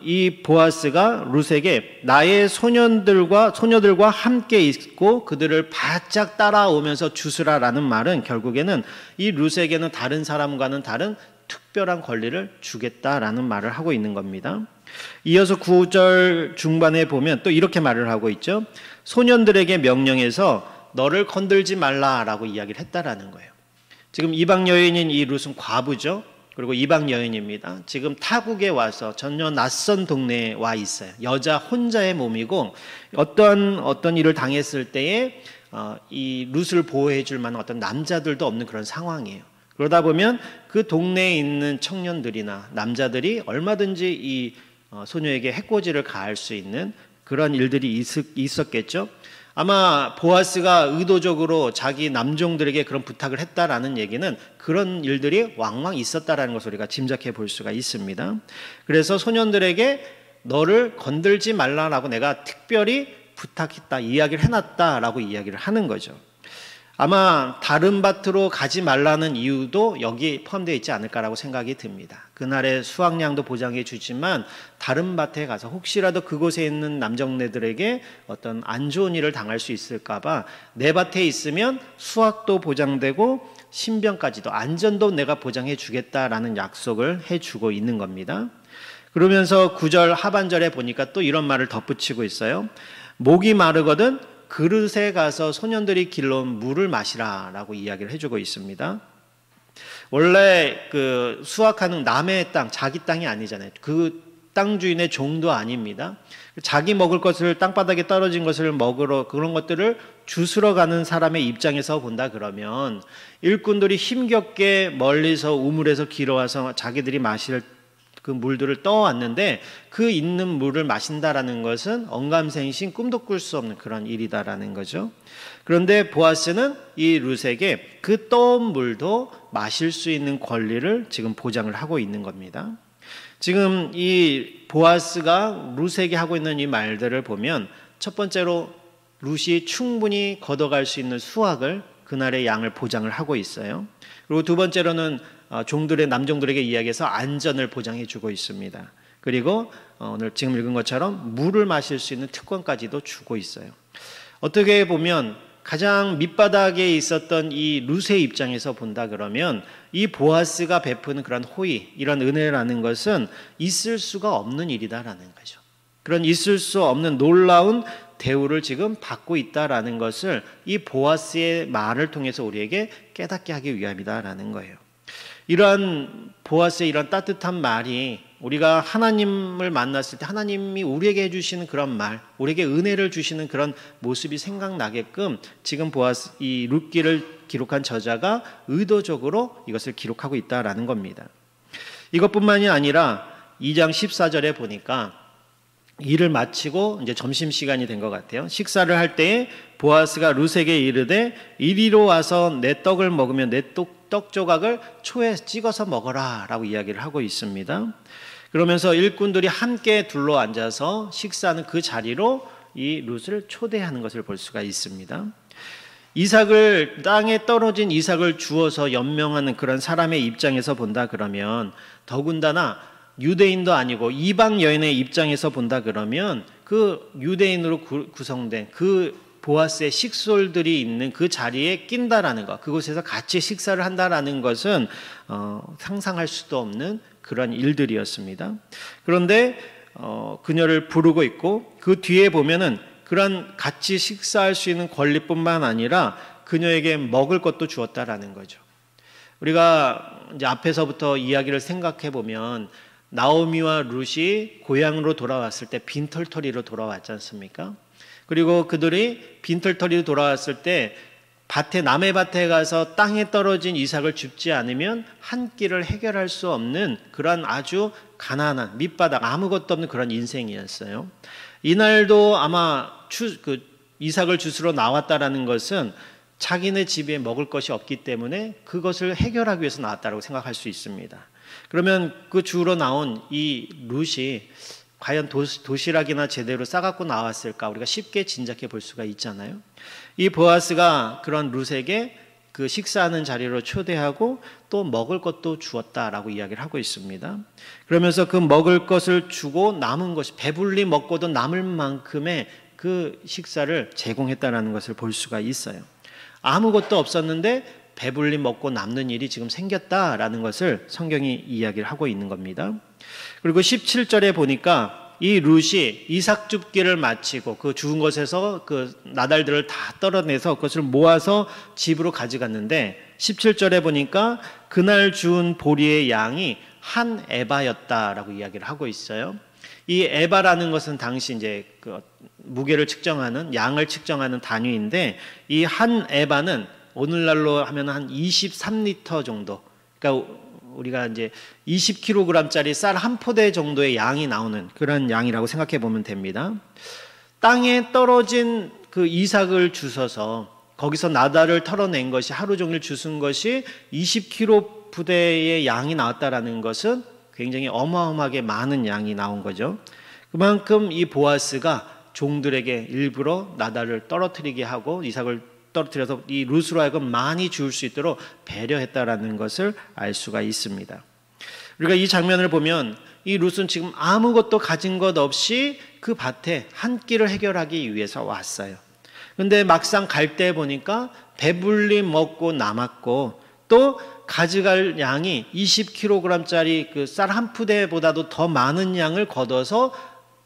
이 보아스가 룻에게 나의 소녀들과 함께 있고 그들을 바짝 따라오면서 주스라라는 말은 결국에는 이 룻에게는 다른 사람과는 다른 특별한 권리를 주겠다라는 말을 하고 있는 겁니다. 이어서 9절 중반에 보면 또 이렇게 말을 하고 있죠. 소년들에게 명령해서 너를 건들지 말라라고 이야기를 했다라는 거예요. 지금 이방 여인인 이 룻은 과부죠. 그리고 이방 여인입니다. 지금 타국에 와서 전혀 낯선 동네에 와 있어요. 여자 혼자의 몸이고 어떤 일을 당했을 때에 이 룻을 보호해 줄 만한 어떤 남자들도 없는 그런 상황이에요. 그러다 보면 그 동네에 있는 청년들이나 남자들이 얼마든지 이 소녀에게 해코지를 가할 수 있는 그런 일들이 있었겠죠. 아마 보아스가 의도적으로 자기 남종들에게 그런 부탁을 했다라는 얘기는 그런 일들이 왕왕 있었다라는 것을 우리가 짐작해 볼 수가 있습니다. 그래서 소년들에게 너를 건들지 말라라고 내가 특별히 부탁했다, 이야기를 해놨다라고 이야기를 하는 거죠. 아마 다른 밭으로 가지 말라는 이유도 여기 포함되어 있지 않을까라고 생각이 듭니다. 그날의 수확량도 보장해 주지만 다른 밭에 가서 혹시라도 그곳에 있는 남정네들에게 어떤 안 좋은 일을 당할 수 있을까 봐 내 밭에 있으면 수확도 보장되고 신병까지도 안전도 내가 보장해 주겠다라는 약속을 해주고 있는 겁니다. 그러면서 9절 하반절에 보니까 또 이런 말을 덧붙이고 있어요. 목이 마르거든 그릇에 가서 소년들이 길러온 물을 마시라라고 이야기를 해주고 있습니다. 원래 그 수확하는 남의 땅, 자기 땅이 아니잖아요. 그 땅 주인의 종도 아닙니다. 자기 먹을 것을 땅바닥에 떨어진 것을 먹으러 그런 것들을 주스러 가는 사람의 입장에서 본다 그러면 일꾼들이 힘겹게 멀리서 우물에서 길어와서 자기들이 마실 그 물들을 떠왔는데 그 있는 물을 마신다라는 것은 언감생심 꿈도 꿀 수 없는 그런 일이다라는 거죠. 그런데 보아스는 이 룻에게 그 떠온 물도 마실 수 있는 권리를 지금 보장을 하고 있는 겁니다. 지금 이 보아스가 룻에게 하고 있는 이 말들을 보면 첫 번째로 룻이 충분히 걷어갈 수 있는 수확을 그날의 양을 보장을 하고 있어요. 그리고 두 번째로는 남종들에게 이야기해서 안전을 보장해 주고 있습니다. 그리고 오늘 지금 읽은 것처럼 물을 마실 수 있는 특권까지도 주고 있어요. 어떻게 보면 가장 밑바닥에 있었던 이 룻의 입장에서 본다 그러면 이 보아스가 베푸는 그런 호의, 이런 은혜라는 것은 있을 수가 없는 일이다라는 거죠. 그런 있을 수 없는 놀라운 대우를 지금 받고 있다라는 것을 이 보아스의 말을 통해서 우리에게 깨닫게 하기 위함이다라는 거예요. 이러한 보아스의 이런 따뜻한 말이 우리가 하나님을 만났을 때 하나님이 우리에게 해주시는 그런 말, 우리에게 은혜를 주시는 그런 모습이 생각나게끔 지금 보아스 이 룻기를 기록한 저자가 의도적으로 이것을 기록하고 있다라는 겁니다. 이것뿐만이 아니라 2장 14절에 보니까 일을 마치고 이제 점심시간이 된 것 같아요. 식사를 할 때에 보아스가 룻에게 이르되 이리로 와서 내 떡을 먹으면 내 떡 조각을 초에 찍어서 먹어라 라고 이야기를 하고 있습니다. 그러면서 일꾼들이 함께 둘러앉아서 식사하는 그 자리로 이 룻을 초대하는 것을 볼 수가 있습니다. 이삭을, 땅에 떨어진 이삭을 주어서 연명하는 그런 사람의 입장에서 본다 그러면, 더군다나 유대인도 아니고 이방 여인의 입장에서 본다 그러면, 그 유대인으로 구성된 그 보아스의 식솔들이 있는 그 자리에 낀다라는 것, 그곳에서 같이 식사를 한다라는 것은 상상할 수도 없는 그런 일들이었습니다. 그런데 그녀를 부르고 있고, 그 뒤에 보면은 그런 같이 식사할 수 있는 권리뿐만 아니라 그녀에게 먹을 것도 주었다라는 거죠. 우리가 이제 앞에서부터 이야기를 생각해 보면, 나오미와 룻이 고향으로 돌아왔을 때 빈털터리로 돌아왔지 않습니까? 그리고 그들이 빈털터리로 돌아왔을 때 남의 밭에 가서 땅에 떨어진 이삭을 줍지 않으면 한 끼를 해결할 수 없는 그런 아주 가난한 밑바닥, 아무것도 없는 그런 인생이었어요. 이날도 아마 이삭을 주스러 나왔다라는 것은 자기네 집에 먹을 것이 없기 때문에 그것을 해결하기 위해서 나왔다고 생각할 수 있습니다. 그러면 그 주우러 나온 이 룻이 과연 도시락이나 제대로 싸갖고 나왔을까, 우리가 쉽게 짐작해 볼 수가 있잖아요. 이 보아스가 그런 룻에게 그 식사하는 자리로 초대하고 또 먹을 것도 주었다라고 이야기를 하고 있습니다. 그러면서 그 먹을 것을 주고 남은 것이, 배불리 먹고도 남을 만큼의 그 식사를 제공했다라는 것을 볼 수가 있어요. 아무것도 없었는데 배불리 먹고 남는 일이 지금 생겼다라는 것을 성경이 이야기를 하고 있는 겁니다. 그리고 17절에 보니까 이 룻이 이삭 줍기를 마치고 그 죽은 것에서 그 나달들을 다 떨어내서 그것을 모아서 집으로 가져갔는데, 17절에 보니까 그날 주운 보리의 양이 한 에바였다라고 이야기를 하고 있어요. 이 에바라는 것은 당시 이제 그 무게를 측정하는, 양을 측정하는 단위인데, 이 한 에바는 오늘날로 하면 한 23리터 정도, 그러니까 우리가 이제 20kg짜리 쌀 한 포대 정도의 양이 나오는 그런 양이라고 생각해 보면 됩니다. 땅에 떨어진 그 이삭을 주워서 거기서 나달을 털어낸 것이, 하루 종일 주순 것이 20kg 부대의 양이 나왔다라는 것은 굉장히 어마어마하게 많은 양이 나온 거죠. 그만큼 이 보아스가 종들에게 일부러 나달을 떨어뜨리게 하고 이삭을 떨어뜨려서 이 룻으로 하여금 많이 주울 수 있도록 배려했다라는 것을 알 수가 있습니다. 우리가 이 장면을 보면 이 룻은 지금 아무것도 가진 것 없이 그 밭에 한 끼를 해결하기 위해서 왔어요. 그런데 막상 갈 때 보니까 배불리 먹고 남았고, 또 가져갈 양이 20kg짜리 그 쌀 한 푸대보다도 더 많은 양을 걷어서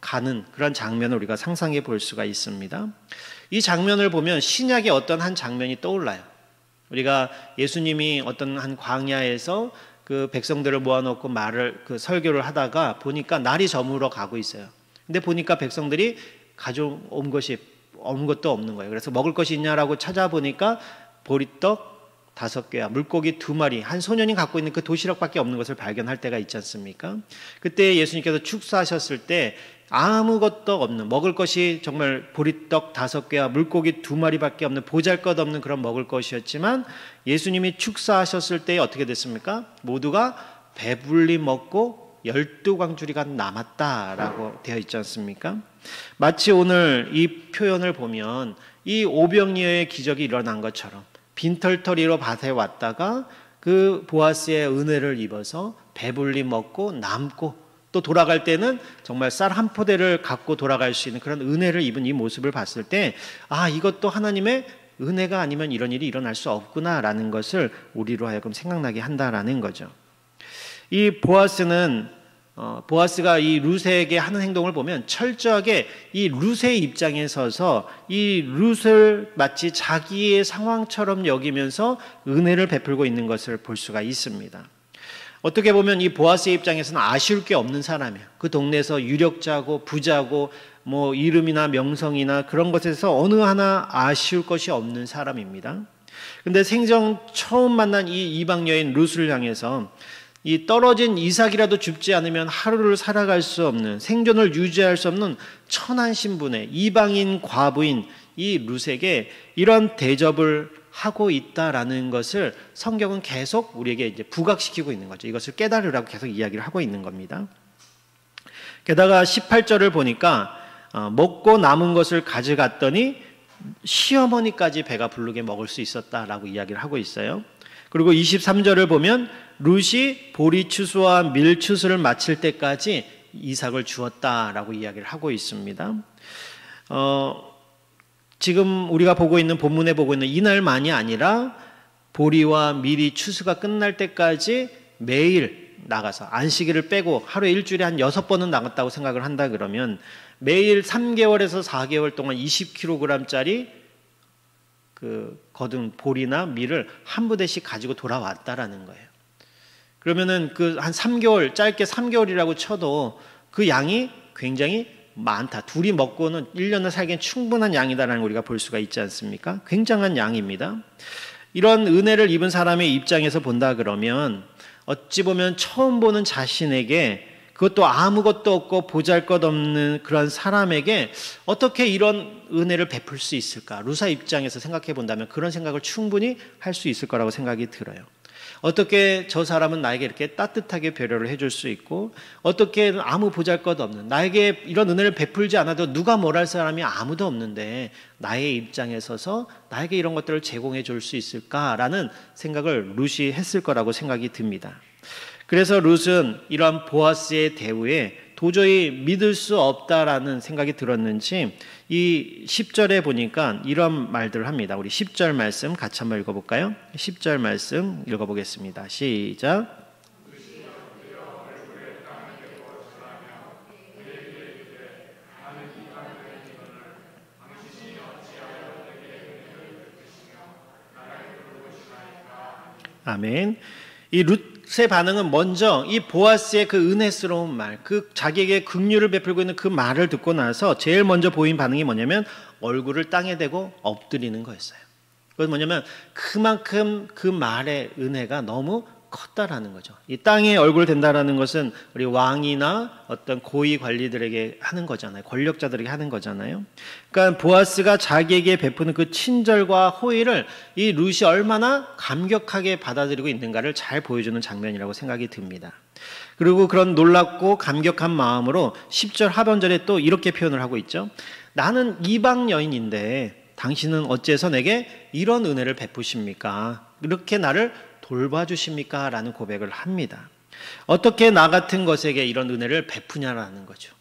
가는 그런 장면을 우리가 상상해 볼 수가 있습니다. 이 장면을 보면 신약의 어떤 한 장면이 떠올라요. 우리가 예수님이 어떤 한 광야에서 그 백성들을 모아놓고 그 설교를 하다가 보니까 날이 저물어 가고 있어요. 근데 보니까 백성들이 가져온 것이 아무것도 없는 거예요. 그래서 먹을 것이 있냐라고 찾아보니까 보리떡 5개와 물고기 2마리, 한 소년이 갖고 있는 그 도시락밖에 없는 것을 발견할 때가 있지 않습니까? 그때 예수님께서 축사하셨을 때 아무것도 없는, 먹을 것이 정말 보리떡 5개와 물고기 2마리밖에 없는, 보잘것없는 그런 먹을 것이었지만, 예수님이 축사하셨을 때 어떻게 됐습니까? 모두가 배불리 먹고 12광주리가 남았다라고 되어 있지 않습니까? 마치 오늘 이 표현을 보면 이 오병이어의 기적이 일어난 것처럼 빈털터리로 밭에 왔다가 그 보아스의 은혜를 입어서 배불리 먹고 남고, 또 돌아갈 때는 정말 쌀 한 포대를 갖고 돌아갈 수 있는 그런 은혜를 입은 이 모습을 봤을 때, 아, 이것도 하나님의 은혜가 아니면 이런 일이 일어날 수 없구나라는 것을 우리로 하여금 생각나게 한다라는 거죠. 이 보아스가 이 룻에게 하는 행동을 보면 철저하게 이 룻의 입장에 서서 이 룻을 마치 자기의 상황처럼 여기면서 은혜를 베풀고 있는 것을 볼 수가 있습니다. 어떻게 보면 이 보아스의 입장에서는 아쉬울 게 없는 사람이에요. 그 동네에서 유력자고 부자고 뭐 이름이나 명성이나 그런 것에서 어느 하나 아쉬울 것이 없는 사람입니다. 그런데 생전 처음 만난 이 이방 여인 룻을 향해서 이 떨어진 이삭이라도 줍지 않으면 하루를 살아갈 수 없는, 생존을 유지할 수 없는 천한 신분의 이방인 과부인 이 룻에게 이런 대접을 하고 있다라는 것을 성경은 계속 우리에게 이제 부각시키고 있는 거죠. 이것을 깨달으라고 계속 이야기를 하고 있는 겁니다. 게다가 18절을 보니까 먹고 남은 것을 가져갔더니 시어머니까지 배가 부르게 먹을 수 있었다라고 이야기를 하고 있어요. 그리고 23절을 보면 룻이 보리 추수와 밀 추수를 마칠 때까지 이삭을 주었다라고 이야기를 하고 있습니다. 지금 우리가 보고 있는 본문에 보고 있는 이날만이 아니라 보리와 밀이 추수가 끝날 때까지 매일 나가서 안식일을 빼고 하루에 일주일에 한 6번은 나갔다고 생각을 한다 그러면 매일 3개월에서 4개월 동안 20kg짜리 그 거둔 보리나 밀을 한 부대씩 가지고 돌아왔다라는 거예요. 그러면은 그 한 3개월, 짧게 3개월이라고 쳐도 그 양이 굉장히 많다. 둘이 먹고는 1년을 살기엔 충분한 양이다라는 걸 우리가 볼 수가 있지 않습니까? 굉장한 양입니다. 이런 은혜를 입은 사람의 입장에서 본다 그러면 어찌 보면 처음 보는 자신에게 그것도 아무것도 없고 보잘것없는 그런 사람에게 어떻게 이런 은혜를 베풀 수 있을까? 루사 입장에서 생각해 본다면 그런 생각을 충분히 할 수 있을 거라고 생각이 들어요. 어떻게 저 사람은 나에게 이렇게 따뜻하게 배려를 해줄 수 있고 어떻게 아무 보잘것없는 나에게 이런 은혜를 베풀지 않아도 누가 뭘 할 사람이 아무도 없는데 나의 입장에 서서 나에게 이런 것들을 제공해 줄 수 있을까라는 생각을 룻이 했을 거라고 생각이 듭니다. 그래서 룻은 이러한 보아스의 대우에 도저히 믿을 수 없다라는 생각이 들었는지 이 10절에 보니까 이런 말들을 합니다. 우리 10절 말씀 같이 한번 읽어볼까요? 10절 말씀 읽어보겠습니다. 시작. 아멘. 이 룻의 반응은 먼저 이 보아스의 그 은혜스러운 말, 그 자기에게 긍휼을 베풀고 있는 그 말을 듣고 나서 제일 먼저 보인 반응이 뭐냐면 얼굴을 땅에 대고 엎드리는 거였어요. 그건 뭐냐면 그만큼 그 말의 은혜가 너무 컸다라는 거죠. 이 땅에 얼굴을 댄다라는 것은 우리 왕이나 어떤 고위 관리들에게 하는 거잖아요. 권력자들에게 하는 거잖아요. 그러니까 보아스가 자기에게 베푸는 그 친절과 호의를 이 룻이 얼마나 감격하게 받아들이고 있는가를 잘 보여주는 장면이라고 생각이 듭니다. 그리고 그런 놀랍고 감격한 마음으로 10절 하반절에 또 이렇게 표현을 하고 있죠. 나는 이방 여인인데 당신은 어째서 내게 이런 은혜를 베푸십니까? 이렇게 나를 돌봐주십니까? 라는 고백을 합니다. 어떻게 나 같은 것에게 이런 은혜를 베푸냐라는 거죠.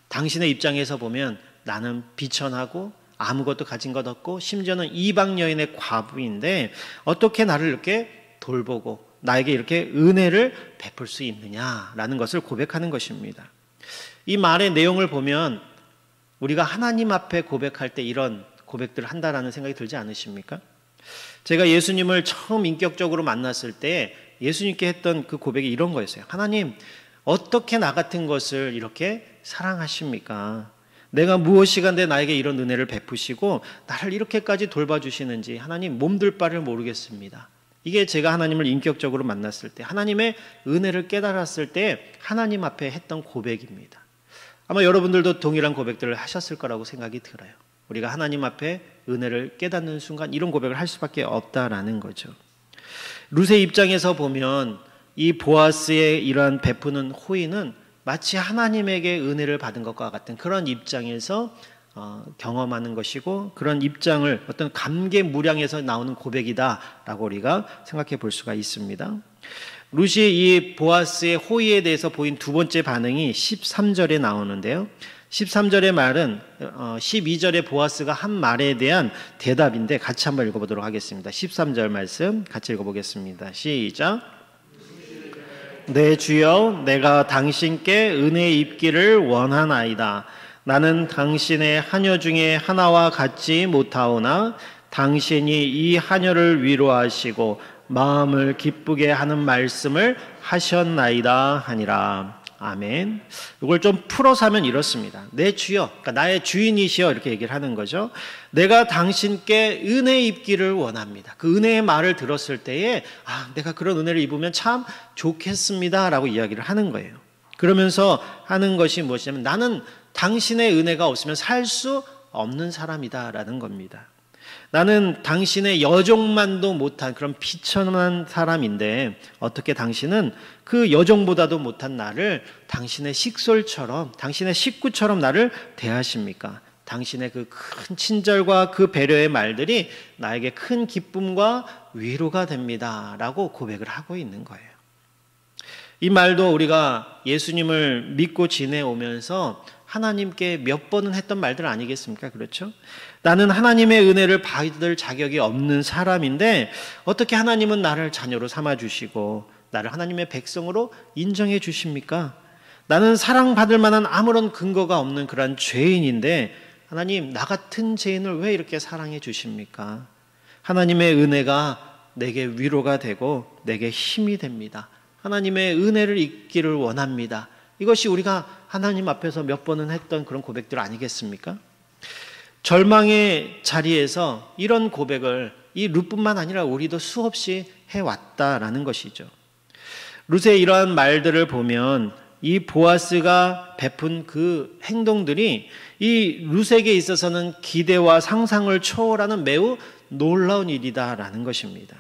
당신의 입장에서 보면 나는 비천하고 아무것도 가진 것 없고 심지어는 이방 여인의 과부인데 어떻게 나를 이렇게 돌보고 나에게 이렇게 은혜를 베풀 수 있느냐라는 것을 고백하는 것입니다. 이 말의 내용을 보면 우리가 하나님 앞에 고백할 때 이런 고백들을 한다라는 생각이 들지 않으십니까? 제가 예수님을 처음 인격적으로 만났을 때 예수님께 했던 그 고백이 이런 거였어요. 하나님, 어떻게 나 같은 것을 이렇게 사랑하십니까? 내가 무엇이간데 나에게 이런 은혜를 베푸시고 나를 이렇게까지 돌봐주시는지 하나님 몸둘 바를 모르겠습니다. 이게 제가 하나님을 인격적으로 만났을 때 하나님의 은혜를 깨달았을 때 하나님 앞에 했던 고백입니다. 아마 여러분들도 동일한 고백들을 하셨을 거라고 생각이 들어요. 우리가 하나님 앞에 은혜를 깨닫는 순간 이런 고백을 할 수밖에 없다라는 거죠. 룻의 입장에서 보면 이 보아스의 이러한 베푸는 호의는 마치 하나님에게 은혜를 받은 것과 같은 그런 입장에서 경험하는 것이고 그런 입장을 어떤 감개무량에서 나오는 고백이다라고 우리가 생각해 볼 수가 있습니다. 룻이 이 보아스의 호의에 대해서 보인 두 번째 반응이 13절에 나오는데요. 13절의 말은 12절에 보아스가 한 말에 대한 대답인데 같이 한번 읽어보도록 하겠습니다. 13절 말씀 같이 읽어보겠습니다. 시작. 네 주여, 내가 당신께 은혜 입기를 원하나이다. 나는 당신의 하녀 중에 하나와 같지 못하오나 당신이 이 하녀를 위로하시고 마음을 기쁘게 하는 말씀을 하셨나이다 하니라. 아멘. 이걸 좀 풀어서 하면 이렇습니다. 내 주여, 그러니까 나의 주인이시여 이렇게 얘기를 하는 거죠. 내가 당신께 은혜 입기를 원합니다. 그 은혜의 말을 들었을 때에 내가 그런 은혜를 입으면 참 좋겠습니다 라고 이야기를 하는 거예요. 그러면서 하는 것이 무엇이냐면 나는 당신의 은혜가 없으면 살 수 없는 사람이다 라는 겁니다. 나는 당신의 여종만도 못한 그런 비천한 사람인데 어떻게 당신은 그 여종보다도 못한 나를 당신의 식솔처럼, 당신의 식구처럼 나를 대하십니까? 당신의 그 큰 친절과 그 배려의 말들이 나에게 큰 기쁨과 위로가 됩니다 라고 고백을 하고 있는 거예요. 이 말도 우리가 예수님을 믿고 지내오면서 하나님께 몇 번은 했던 말들 아니겠습니까? 그렇죠? 나는 하나님의 은혜를 받을 자격이 없는 사람인데 어떻게 하나님은 나를 자녀로 삼아주시고 나를 하나님의 백성으로 인정해 주십니까? 나는 사랑받을 만한 아무런 근거가 없는 그런 죄인인데 하나님, 나 같은 죄인을 왜 이렇게 사랑해 주십니까? 하나님의 은혜가 내게 위로가 되고 내게 힘이 됩니다. 하나님의 은혜를 잊기를 원합니다. 이것이 우리가 하나님 앞에서 몇 번은 했던 그런 고백들 아니겠습니까? 절망의 자리에서 이런 고백을 이 룻뿐만 아니라 우리도 수없이 해왔다라는 것이죠. 룻의 이러한 말들을 보면 이 보아스가 베푼 그 행동들이 이 룻에게 있어서는 기대와 상상을 초월하는 매우 놀라운 일이다라는 것입니다.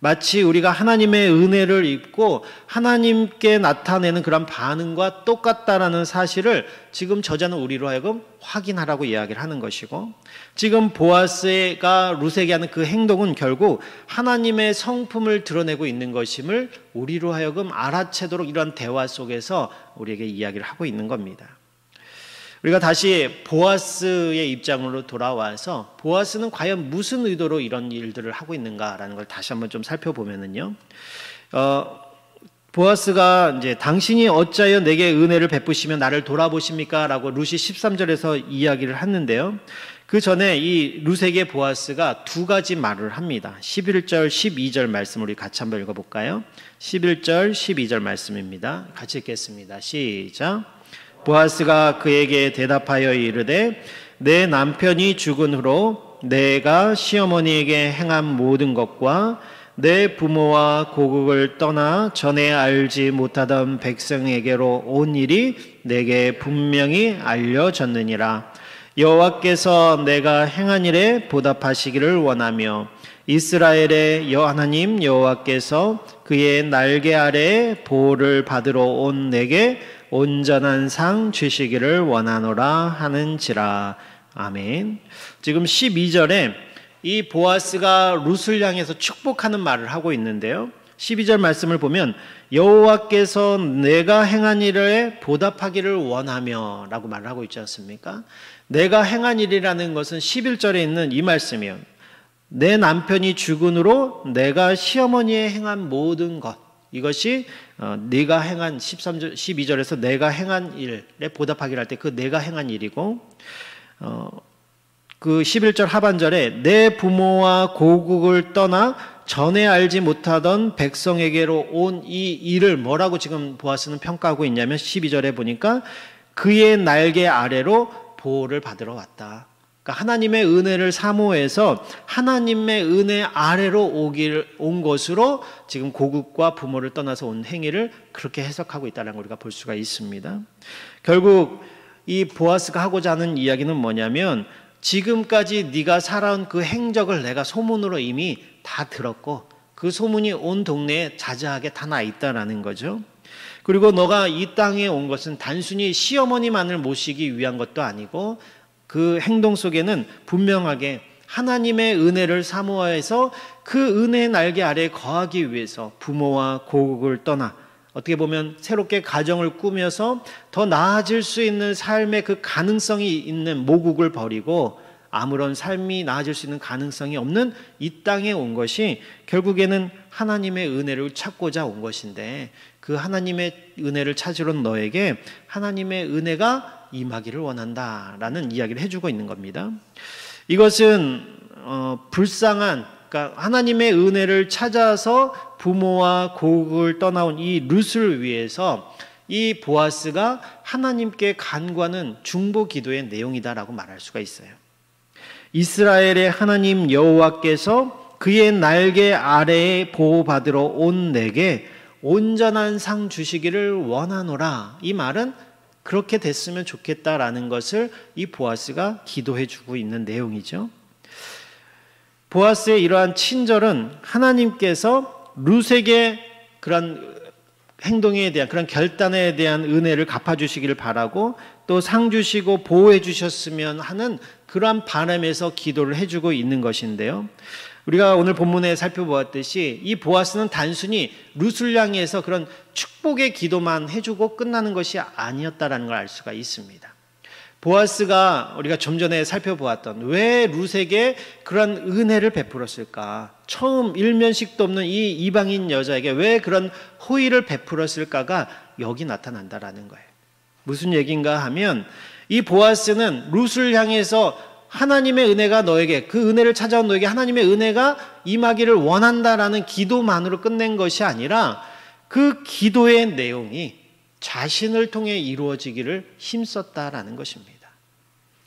마치 우리가 하나님의 은혜를 입고 하나님께 나타내는 그런 반응과 똑같다라는 사실을 지금 저자는 우리로 하여금 확인하라고 이야기를 하는 것이고, 지금 보아스가 룻에게 하는 그 행동은 결국 하나님의 성품을 드러내고 있는 것임을 우리로 하여금 알아채도록 이러한 대화 속에서 우리에게 이야기를 하고 있는 겁니다. 우리가 다시 보아스의 입장으로 돌아와서 보아스는 과연 무슨 의도로 이런 일들을 하고 있는가라는 걸 다시 한번 좀 살펴보면은요. 보아스가 이제 당신이 어찌하여 내게 은혜를 베푸시며 나를 돌아보십니까? 라고 룻이 13절에서 이야기를 했는데요. 그 전에 이 룻에게 보아스가 두 가지 말을 합니다. 11절, 12절 말씀 우리 같이 한번 읽어볼까요? 11절, 12절 말씀입니다. 같이 읽겠습니다. 시작. 보아스가 그에게 대답하여 이르되 내 남편이 죽은 후로 내가 시어머니에게 행한 모든 것과 내 부모와 고국을 떠나 전에 알지 못하던 백성에게로 온 일이 내게 분명히 알려졌느니라. 여호와께서 내가 행한 일에 보답하시기를 원하며 이스라엘의 하나님 여호와께서 그의 날개 아래 보호를 받으러 온 내게 온전한 상 주시기를 원하노라 하는지라. 아멘. 지금 12절에 이 보아스가 룻을 향해서 축복하는 말을 하고 있는데요. 12절 말씀을 보면 여호와께서 내가 행한 일에 보답하기를 원하며 라고 말을 하고 있지 않습니까? 내가 행한 일이라는 것은 11절에 있는 이 말씀이에요. 내 남편이 죽은 후로 내가 시어머니에 행한 모든 것, 이것이 네가 행한 13절, 12절에서 내가 행한 일에 보답하기를 할 때 그 내가 행한 일이고, 그 11절 하반절에 내 부모와 고국을 떠나 전에 알지 못하던 백성에게로 온 이 일을 뭐라고 지금 보아스는 평가하고 있냐면 12절에 보니까 그의 날개 아래로 보호를 받으러 왔다. 그러니까 하나님의 은혜를 사모해서 하나님의 은혜 아래로 온 것으로 지금 고국과 부모를 떠나서 온 행위를 그렇게 해석하고 있다는 걸 우리가 볼 수가 있습니다. 결국 이 보아스가 하고자 하는 이야기는 뭐냐면 지금까지 네가 살아온 그 행적을 내가 소문으로 이미 다 들었고 그 소문이 온 동네에 자자하게 다 나 있다라는 거죠. 그리고 너가 이 땅에 온 것은 단순히 시어머니만을 모시기 위한 것도 아니고 그 행동 속에는 분명하게 하나님의 은혜를 사모해서 그 은혜의 날개 아래에 거하기 위해서 부모와 고국을 떠나 어떻게 보면 새롭게 가정을 꾸며서 더 나아질 수 있는 삶의 그 가능성이 있는 모국을 버리고 아무런 삶이 나아질 수 있는 가능성이 없는 이 땅에 온 것이 결국에는 하나님의 은혜를 찾고자 온 것인데 그 하나님의 은혜를 찾으러 너에게 하나님의 은혜가 임하기를 원한다라는 이야기를 해주고 있는 겁니다. 이것은 불쌍한, 그러니까 하나님의 은혜를 찾아서 부모와 고국을 떠나온 이 룻을 위해서 이 보아스가 하나님께 간구하는 중보 기도의 내용이다라고 말할 수가 있어요. 이스라엘의 하나님 여호와께서 그의 날개 아래에 보호받으러 온 내게 온전한 상 주시기를 원하노라. 이 말은 그렇게 됐으면 좋겠다라는 것을 이 보아스가 기도해 주고 있는 내용이죠. 보아스의 이러한 친절은 하나님께서 룻에게 그런 행동에 대한, 그런 결단에 대한 은혜를 갚아주시기를 바라고 또 상 주시고 보호해 주셨으면 하는 그러한 바람에서 기도를 해주고 있는 것인데요. 우리가 오늘 본문에 살펴보았듯이 이 보아스는 단순히 룻을 향해서 그런 축복의 기도만 해주고 끝나는 것이 아니었다라는 걸 알 수가 있습니다. 보아스가 우리가 좀 전에 살펴보았던 왜 룻에게 그런 은혜를 베풀었을까? 처음 일면식도 없는 이 이방인 여자에게 왜 그런 호의를 베풀었을까가 여기 나타난다라는 거예요. 무슨 얘기인가 하면 이 보아스는 룻을 향해서 하나님의 은혜가 너에게, 그 은혜를 찾아온 너에게 하나님의 은혜가 임하기를 원한다라는 기도만으로 끝낸 것이 아니라 그 기도의 내용이 자신을 통해 이루어지기를 힘썼다라는 것입니다.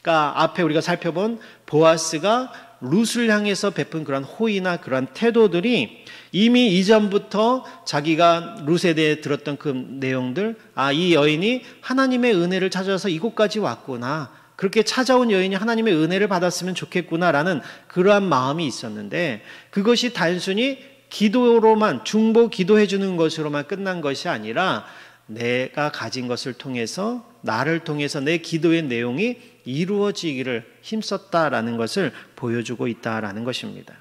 그러니까 앞에 우리가 살펴본 보아스가 룻을 향해서 베푼 그런 호의나 그런 태도들이 이미 이전부터 자기가 룻에 대해 들었던 그 내용들, 이 여인이 하나님의 은혜를 찾아서 이곳까지 왔구나, 그렇게 찾아온 여인이 하나님의 은혜를 받았으면 좋겠구나라는 그러한 마음이 있었는데, 그것이 단순히 기도로만, 중보 기도해 주는 것으로만 끝난 것이 아니라 내가 가진 것을 통해서, 나를 통해서 내 기도의 내용이 이루어지기를 힘썼다라는 것을 보여주고 있다라는 것입니다.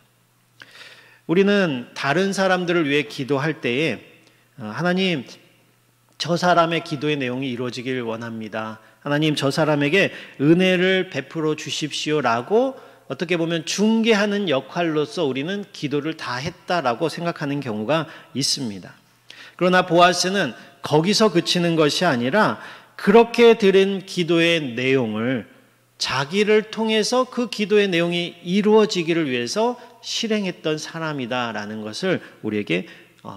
우리는 다른 사람들을 위해 기도할 때에 하나님, 저 사람의 기도의 내용이 이루어지길 원합니다. 하나님, 저 사람에게 은혜를 베풀어 주십시오라고 어떻게 보면 중개하는 역할로서 우리는 기도를 다 했다라고 생각하는 경우가 있습니다. 그러나 보아스는 거기서 그치는 것이 아니라 그렇게 드린 기도의 내용을 자기를 통해서 그 기도의 내용이 이루어지기를 위해서 실행했던 사람이다라는 것을 우리에게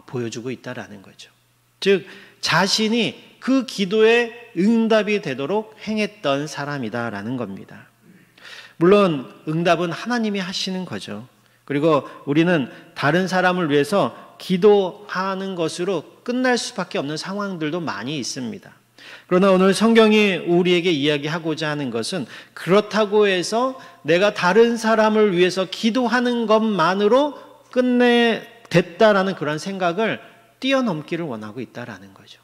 보여주고 있다라는 거죠. 즉 자신이 그 기도의 응답이 되도록 행했던 사람이다라는 겁니다. 물론 응답은 하나님이 하시는 거죠. 그리고 우리는 다른 사람을 위해서 기도하는 것으로 끝날 수밖에 없는 상황들도 많이 있습니다. 그러나 오늘 성경이 우리에게 이야기하고자 하는 것은 그렇다고 해서 내가 다른 사람을 위해서 기도하는 것만으로 됐다라는 그런 생각을 뛰어넘기를 원하고 있다라는 거죠.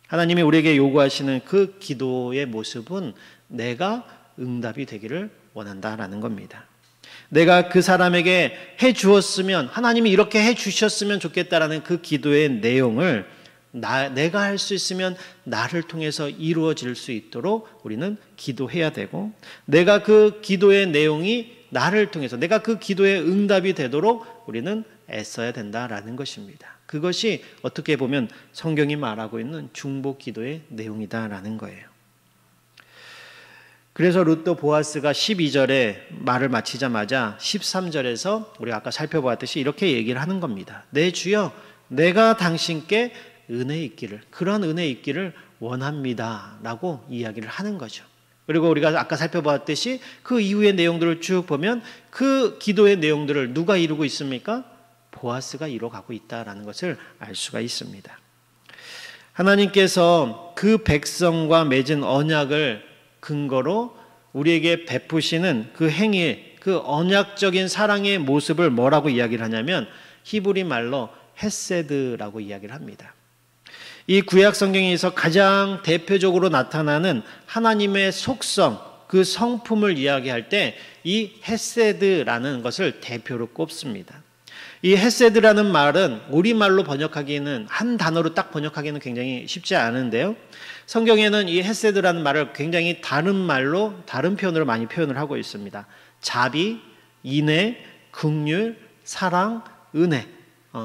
하나님이 우리에게 요구하시는 그 기도의 모습은 내가 응답이 되기를 원한다라는 겁니다. 내가 그 사람에게 해 주었으면, 하나님이 이렇게 해 주셨으면 좋겠다라는 그 기도의 내용을 내가 할 수 있으면 나를 통해서 이루어질 수 있도록 우리는 기도해야 되고, 내가 그 기도의 내용이 나를 통해서, 내가 그 기도의 응답이 되도록 우리는 애써야 된다라는 것입니다. 그것이 어떻게 보면 성경이 말하고 있는 중보 기도의 내용이다라는 거예요. 그래서 룻도 보아스가 12절에 말을 마치자마자 13절에서 우리가 아까 살펴보았듯이 이렇게 얘기를 하는 겁니다. 내 주여, 내가 당신께 은혜 있기를, 그런 은혜 있기를 원합니다 라고 이야기를 하는 거죠. 그리고 우리가 아까 살펴보았듯이 그 이후의 내용들을 쭉 보면 그 기도의 내용들을 누가 이루고 있습니까? 보아스가 이뤄가고 있다는 것을 알 수가 있습니다. 하나님께서 그 백성과 맺은 언약을 근거로 우리에게 베푸시는 그 행위, 그 언약적인 사랑의 모습을 뭐라고 이야기를 하냐면 히브리 말로 헤세드라고 이야기를 합니다. 이 구약 성경에서 가장 대표적으로 나타나는 하나님의 속성, 그 성품을 이야기할 때 이 헤세드라는 것을 대표로 꼽습니다. 이 헤세드라는 말은 우리말로 번역하기는, 한 단어로 딱 번역하기는 굉장히 쉽지 않은데요. 성경에는 이 헤세드라는 말을 굉장히 다른 말로, 다른 표현으로 많이 표현을 하고 있습니다. 자비, 인애, 긍휼, 사랑, 은혜,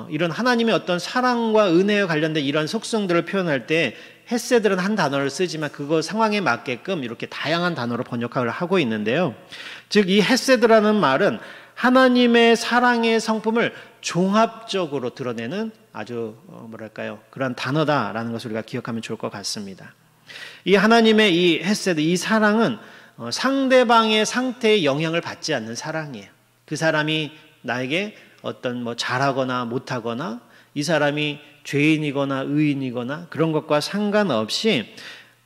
이런 하나님의 어떤 사랑과 은혜에 관련된 이런 속성들을 표현할 때 헤세드는 한 단어를 쓰지만 그거 상황에 맞게끔 이렇게 다양한 단어로 번역을 하고 있는데요. 즉 이 헤세드라는 말은 하나님의 사랑의 성품을 종합적으로 드러내는 아주 그런 단어다라는 것을 우리가 기억하면 좋을 것 같습니다. 이 하나님의 이 헤세드, 이 사랑은 상대방의 상태에 영향을 받지 않는 사랑이에요. 그 사람이 나에게 어떤 잘하거나 못하거나, 이 사람이 죄인이거나 의인이거나 그런 것과 상관없이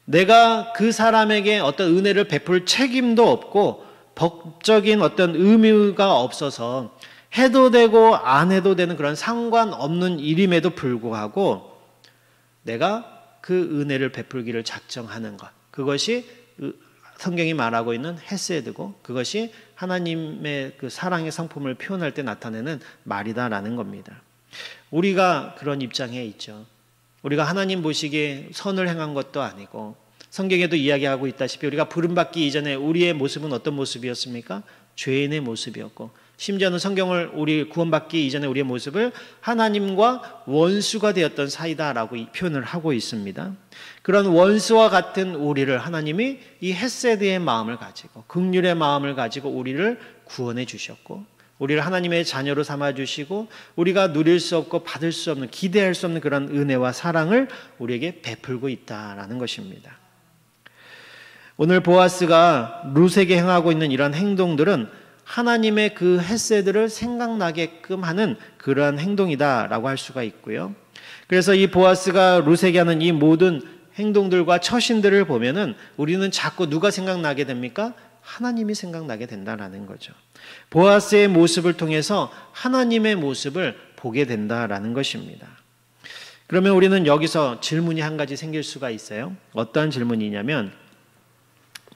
내가 그 사람에게 어떤 은혜를 베풀 책임도 없고 법적인 어떤 의무가 없어서 해도 되고 안 해도 되는 그런 상관없는 일임에도 불구하고 내가 그 은혜를 베풀기를 작정하는 것, 그것이 성경이 말하고 있는 헤세드고 그것이 하나님의 그 사랑의 성품을 표현할 때 나타내는 말이다라는 겁니다. 우리가 그런 입장에 있죠. 우리가 하나님 보시기에 선을 행한 것도 아니고 성경에도 이야기하고 있다시피 우리가 부름받기 이전에 우리의 모습은 어떤 모습이었습니까? 죄인의 모습이었고 심지어는 성경을 우리 구원받기 이전에 우리의 모습을 하나님과 원수가 되었던 사이다라고 표현을 하고 있습니다. 그런 원수와 같은 우리를 하나님이 이 헤세드의 마음을 가지고 긍휼의 마음을 가지고 우리를 구원해 주셨고 우리를 하나님의 자녀로 삼아주시고 우리가 누릴 수 없고 받을 수 없는 기대할 수 없는 그런 은혜와 사랑을 우리에게 베풀고 있다라는 것입니다. 오늘 보아스가 룻에게 행하고 있는 이런 행동들은 하나님의 그 헤세드를 생각나게끔 하는 그러한 행동이다라고 할 수가 있고요. 그래서 이 보아스가 룻에게 하는 이 모든 행동들과 처신들을 보면은 우리는 자꾸 누가 생각나게 됩니까? 하나님이 생각나게 된다라는 거죠. 보아스의 모습을 통해서 하나님의 모습을 보게 된다라는 것입니다. 그러면 우리는 여기서 질문이 한 가지 생길 수가 있어요. 어떤 질문이냐면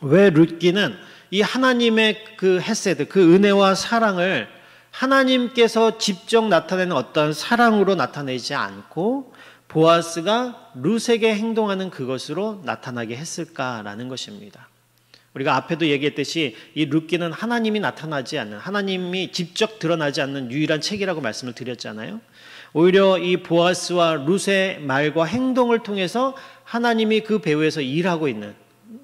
왜 룻기는 이 하나님의 그 헤세드, 그 은혜와 사랑을 하나님께서 직접 나타내는 어떤 사랑으로 나타내지 않고 보아스가 룻에게 행동하는 그것으로 나타나게 했을까라는 것입니다. 우리가 앞에도 얘기했듯이 이 룻기는 하나님이 나타나지 않는, 하나님이 직접 드러나지 않는 유일한 책이라고 말씀을 드렸잖아요. 오히려 이 보아스와 룻의 말과 행동을 통해서 하나님이 그 배후에서 일하고 있는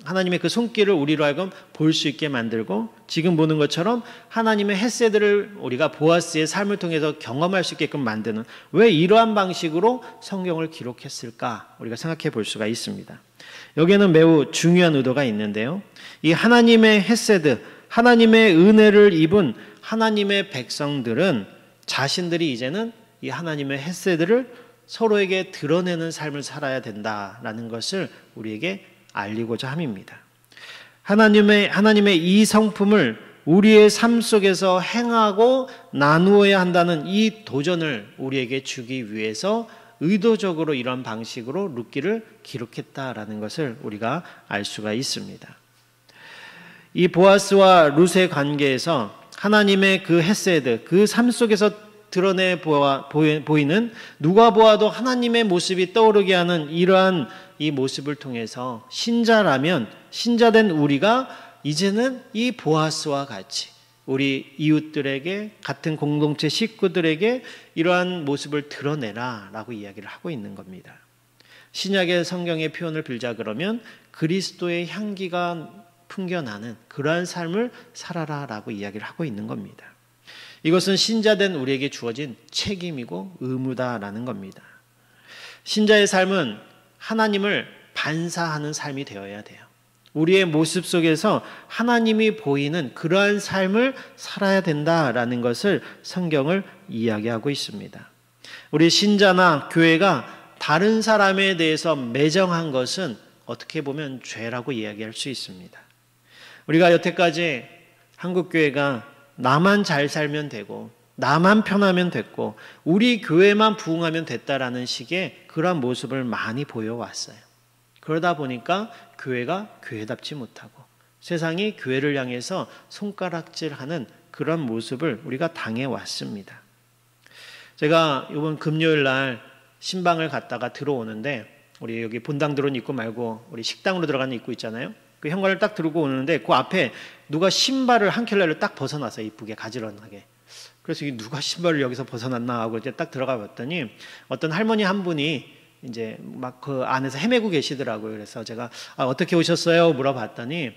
하나님의 그 손길을 우리로 하여금 볼 수 있게 만들고 지금 보는 것처럼 하나님의 헤세드를 우리가 보아스의 삶을 통해서 경험할 수 있게끔 만드는, 왜 이러한 방식으로 성경을 기록했을까 우리가 생각해 볼 수가 있습니다. 여기에는 매우 중요한 의도가 있는데요. 이 하나님의 헤세드, 하나님의 은혜를 입은 하나님의 백성들은 자신들이 이제는 이 하나님의 헤세드를 서로에게 드러내는 삶을 살아야 된다라는 것을 우리에게 알리고자 함입니다. 하나님의 이 성품을 우리의 삶 속에서 행하고 나누어야 한다는 이 도전을 우리에게 주기 위해서 의도적으로 이런 방식으로 룻기를 기록했다라는 것을 우리가 알 수가 있습니다. 이 보아스와 룻의 관계에서 하나님의 그 헤세드, 그 삶 속에서 드러내 보이는 누가 보아도 하나님의 모습이 떠오르게 하는 이러한 이 모습을 통해서 신자라면, 신자된 우리가 이제는 이 보아스와 같이 우리 이웃들에게, 같은 공동체 식구들에게 이러한 모습을 드러내라 라고 이야기를 하고 있는 겁니다. 신약의 성경의 표현을 빌자 그러면 그리스도의 향기가 풍겨나는 그러한 삶을 살아라 라고 이야기를 하고 있는 겁니다. 이것은 신자된 우리에게 주어진 책임이고 의무다라는 겁니다. 신자의 삶은 하나님을 반사하는 삶이 되어야 돼요. 우리의 모습 속에서 하나님이 보이는 그러한 삶을 살아야 된다라는 것을 성경을 이야기하고 있습니다. 우리 신자나 교회가 다른 사람에 대해서 매정한 것은 어떻게 보면 죄라고 이야기할 수 있습니다. 우리가 여태까지 한국교회가 나만 잘 살면 되고 나만 편하면 됐고 우리 교회만 부흥하면 됐다라는 식의 그런 모습을 많이 보여왔어요. 그러다 보니까 교회가 교회답지 못하고 세상이 교회를 향해서 손가락질하는 그런 모습을 우리가 당해왔습니다. 제가 이번 금요일 날 신방을 갔다가 들어오는데 우리 여기 본당 들어온 입구 말고 우리 식당으로 들어가는 입구 있잖아요. 그 현관을 딱 들고 오는데 그 앞에 누가 신발을 한 켤레를 딱 벗어놨어요. 이쁘게 가지런하게. 그래서 이게 누가 신발을 여기서 벗어놨나 하고 이제 딱 들어가 봤더니 어떤 할머니 한 분이 이제 막 그 안에서 헤매고 계시더라고요. 그래서 제가 어떻게 오셨어요? 물어봤더니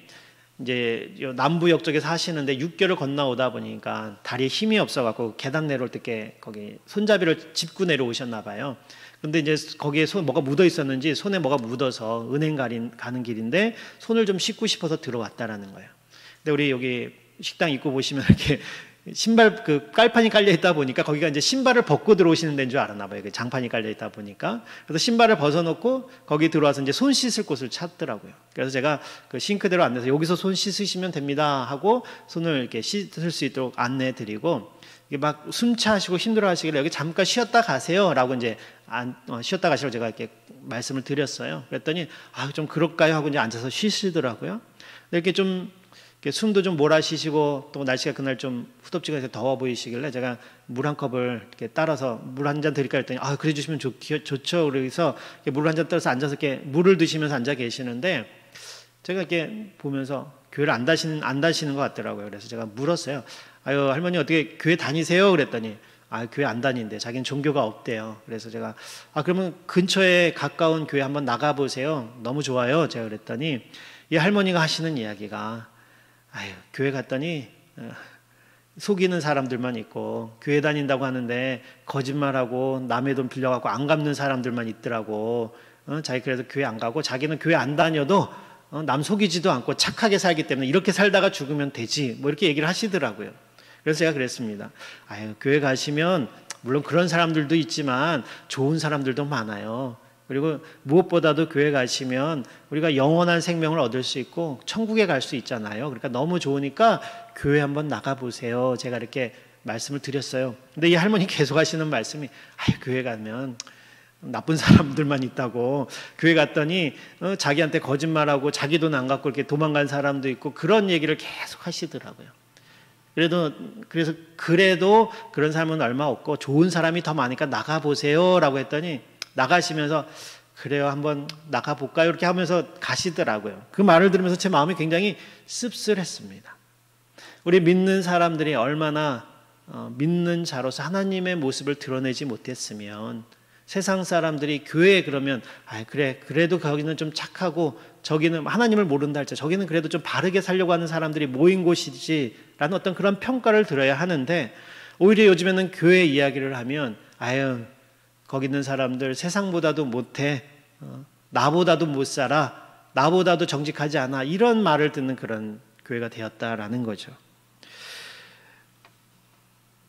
이제 남부역 쪽에 사시는데 6개를 건너오다 보니까 다리에 힘이 없어갖고 계단 내려올 때 거기 손잡이를 짚고 내려오셨나 봐요. 근데 이제 거기에 뭐가 묻어 있었는지 손에 뭐가 묻어서 은행 가는 길인데 손을 좀 씻고 싶어서 들어왔다라는 거예요. 근데 우리 여기 식당 입구 보시면 이렇게 신발 그 깔판이 깔려 있다 보니까 거기가 이제 신발을 벗고 들어오시는 데인 줄 알았나 봐요. 그 장판이 깔려 있다 보니까. 그래서 신발을 벗어놓고 거기 들어와서 이제 손 씻을 곳을 찾더라고요. 그래서 제가 그 싱크대로 안내서 여기서 손 씻으시면 됩니다 하고 손을 이렇게 씻을 수 있도록 안내해 드리고, 이게 막 숨차시고 힘들어하시길래 여기 잠깐 쉬었다 가세요라고 이제 쉬었다 가시라고 제가 이렇게 말씀을 드렸어요. 그랬더니 좀 그럴까요 하고 이제 앉아서 쉬시더라고요. 이렇게 좀 이렇게 숨도 좀 몰아쉬시고, 또 날씨가 그날 좀 후덥지근해서 더워 보이시길래 제가 물 한 컵을 이렇게 따라서 물 한 잔 드릴까 했더니 그래 주시면 좋죠. 그래서 물 한 잔 따라서 앉아서 이렇게 물을 드시면서 앉아 계시는데, 제가 이렇게 보면서 교회를 안 다시는 것 같더라고요. 그래서 제가 물었어요. 할머니 어떻게 교회 다니세요? 그랬더니 교회 안 다닌대. 자기는 종교가 없대요. 그래서 제가 그러면 근처에 가까운 교회 한번 나가보세요. 너무 좋아요. 제가 그랬더니 이 할머니가 하시는 이야기가 교회 갔더니 속이는 사람들만 있고, 교회 다닌다고 하는데 거짓말하고 남의 돈 빌려갖고 안 갚는 사람들만 있더라고. 자기 그래서 교회 안 가고, 자기는 교회 안 다녀도 남 속이지도 않고 착하게 살기 때문에 이렇게 살다가 죽으면 되지, 뭐 이렇게 얘기를 하시더라고요. 그래서 제가 그랬습니다. 교회 가시면 물론 그런 사람들도 있지만 좋은 사람들도 많아요. 그리고 무엇보다도 교회 가시면 우리가 영원한 생명을 얻을 수 있고 천국에 갈 수 있잖아요. 그러니까 너무 좋으니까 교회 한번 나가보세요. 제가 이렇게 말씀을 드렸어요. 근데 이 할머니 계속 하시는 말씀이 교회 가면 나쁜 사람들만 있다고, 교회 갔더니 자기한테 거짓말하고 자기 돈 안 갖고 이렇게 도망간 사람도 있고, 그런 얘기를 계속 하시더라고요. 그래서 그래도 그런 사람은 얼마 없고 좋은 사람이 더 많으니까 나가보세요 라고 했더니, 나가시면서 그래요 한번 나가볼까요 이렇게 하면서 가시더라고요. 그 말을 들으면서 제 마음이 굉장히 씁쓸했습니다. 우리 믿는 사람들이 얼마나 믿는 자로서 하나님의 모습을 드러내지 못했으면, 세상 사람들이 교회에 그러면 그래도 거기는 좀 착하고 저기는 하나님을 모른다 할지 저기는 그래도 좀 바르게 살려고 하는 사람들이 모인 곳이지라는 어떤 그런 평가를 들어야 하는데, 오히려 요즘에는 교회 이야기를 하면 거기 있는 사람들 세상보다도 못해, 나보다도 못 살아, 나보다도 정직하지 않아, 이런 말을 듣는 그런 교회가 되었다라는 거죠.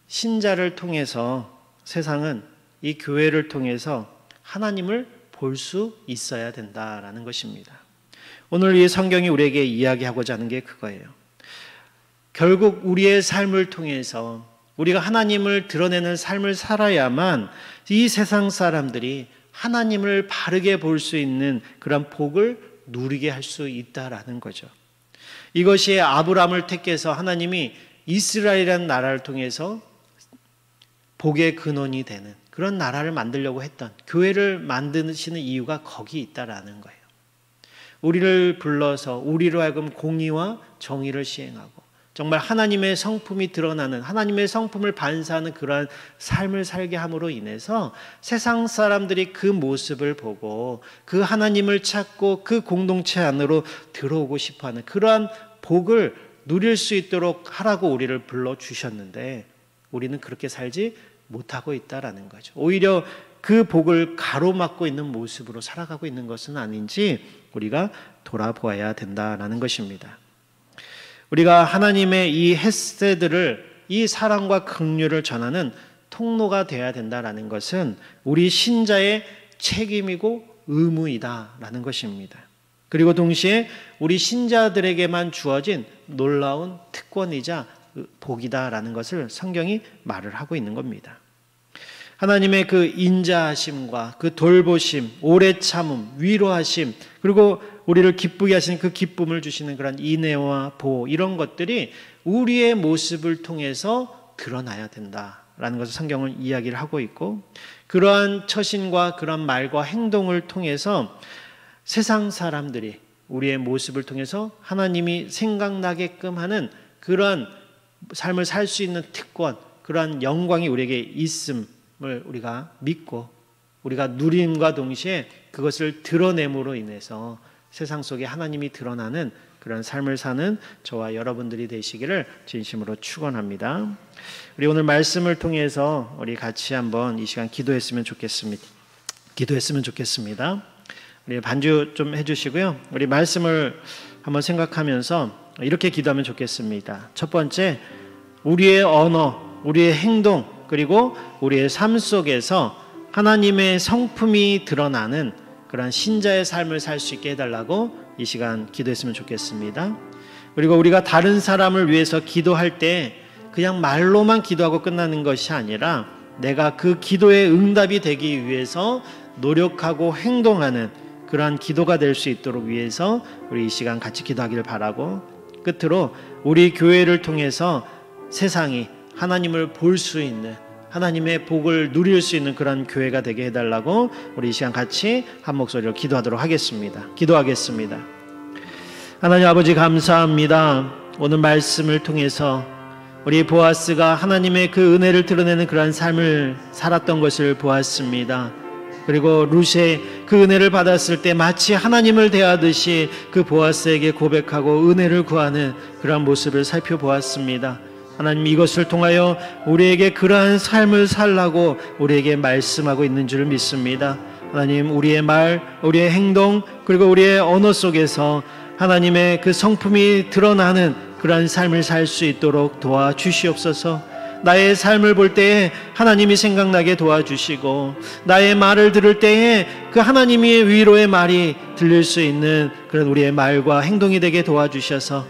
신자를 통해서 세상은 이 교회를 통해서 하나님을 볼 수 있어야 된다라는 것입니다. 오늘 이 성경이 우리에게 이야기하고자 하는 게 그거예요. 결국 우리의 삶을 통해서 우리가 하나님을 드러내는 삶을 살아야만 이 세상 사람들이 하나님을 바르게 볼 수 있는 그런 복을 누리게 할 수 있다라는 거죠. 이것이 아브라함을 택해서 하나님이 이스라엘이라는 나라를 통해서 복의 근원이 되는 그런 나라를 만들려고 했던, 교회를 만드시는 이유가 거기 있다라는 거예요. 우리를 불러서 우리로 하여금 공의와 정의를 시행하고 정말 하나님의 성품이 드러나는, 하나님의 성품을 반사하는 그러한 삶을 살게 함으로 인해서 세상 사람들이 그 모습을 보고 그 하나님을 찾고 그 공동체 안으로 들어오고 싶어하는 그러한 복을 누릴 수 있도록 하라고 우리를 불러주셨는데, 우리는 그렇게 살지 못하고 있다라는 거죠. 오히려 그 복을 가로막고 있는 모습으로 살아가고 있는 것은 아닌지 우리가 돌아보아야 된다라는 것입니다. 우리가 하나님의 이 헤세드를, 이 사랑과 긍휼을 전하는 통로가 되어야 된다라는 것은 우리 신자의 책임이고 의무이다라는 것입니다. 그리고 동시에 우리 신자들에게만 주어진 놀라운 특권이자 복이다라는 것을 성경이 말을 하고 있는 겁니다. 하나님의 그 인자하심과 그 돌보심, 오래 참음, 위로하심, 그리고 우리를 기쁘게 하시는 그 기쁨을 주시는 그런 인애와 보호, 이런 것들이 우리의 모습을 통해서 드러나야 된다라는 것을 성경은 이야기를 하고 있고, 그러한 처신과 그런 말과 행동을 통해서 세상 사람들이 우리의 모습을 통해서 하나님이 생각나게끔 하는 그러한 삶을 살 수 있는 특권, 그러한 영광이 우리에게 있음을 우리가 믿고 우리가 누림과 동시에 그것을 드러냄으로 인해서 세상 속에 하나님이 드러나는 그런 삶을 사는 저와 여러분들이 되시기를 진심으로 축원합니다. 우리 오늘 말씀을 통해서 우리 같이 한번 이 시간 기도했으면 좋겠습니다. 우리 반주 좀 해주시고요. 우리 말씀을 한번 생각하면서 이렇게 기도하면 좋겠습니다. 첫 번째, 우리의 언어, 우리의 행동, 그리고 우리의 삶 속에서 하나님의 성품이 드러나는 그런 신자의 삶을 살 수 있게 해달라고 이 시간 기도했으면 좋겠습니다. 그리고 우리가 다른 사람을 위해서 기도할 때 그냥 말로만 기도하고 끝나는 것이 아니라 내가 그 기도의 응답이 되기 위해서 노력하고 행동하는 그러한 기도가 될 수 있도록 위해서 우리 이 시간 같이 기도하기를 바라고, 끝으로 우리 교회를 통해서 세상이 하나님을 볼 수 있는, 하나님의 복을 누릴 수 있는 그런 교회가 되게 해달라고 우리 이 시간 같이 한 목소리로 기도하도록 하겠습니다. 기도하겠습니다. 하나님 아버지 감사합니다. 오늘 말씀을 통해서 우리 보아스가 하나님의 그 은혜를 드러내는 그러한 삶을 살았던 것을 보았습니다. 그리고 룻의 그 은혜를 받았을 때 마치 하나님을 대하듯이 그 보아스에게 고백하고 은혜를 구하는 그러한 모습을 살펴보았습니다. 하나님, 이것을 통하여 우리에게 그러한 삶을 살라고 우리에게 말씀하고 있는 줄 믿습니다. 하나님, 우리의 말, 우리의 행동, 그리고 우리의 언어 속에서 하나님의 그 성품이 드러나는 그러한 삶을 살 수 있도록 도와주시옵소서. 나의 삶을 볼 때에 하나님이 생각나게 도와주시고, 나의 말을 들을 때에 그 하나님의 위로의 말이 들릴 수 있는 그런 우리의 말과 행동이 되게 도와주셔서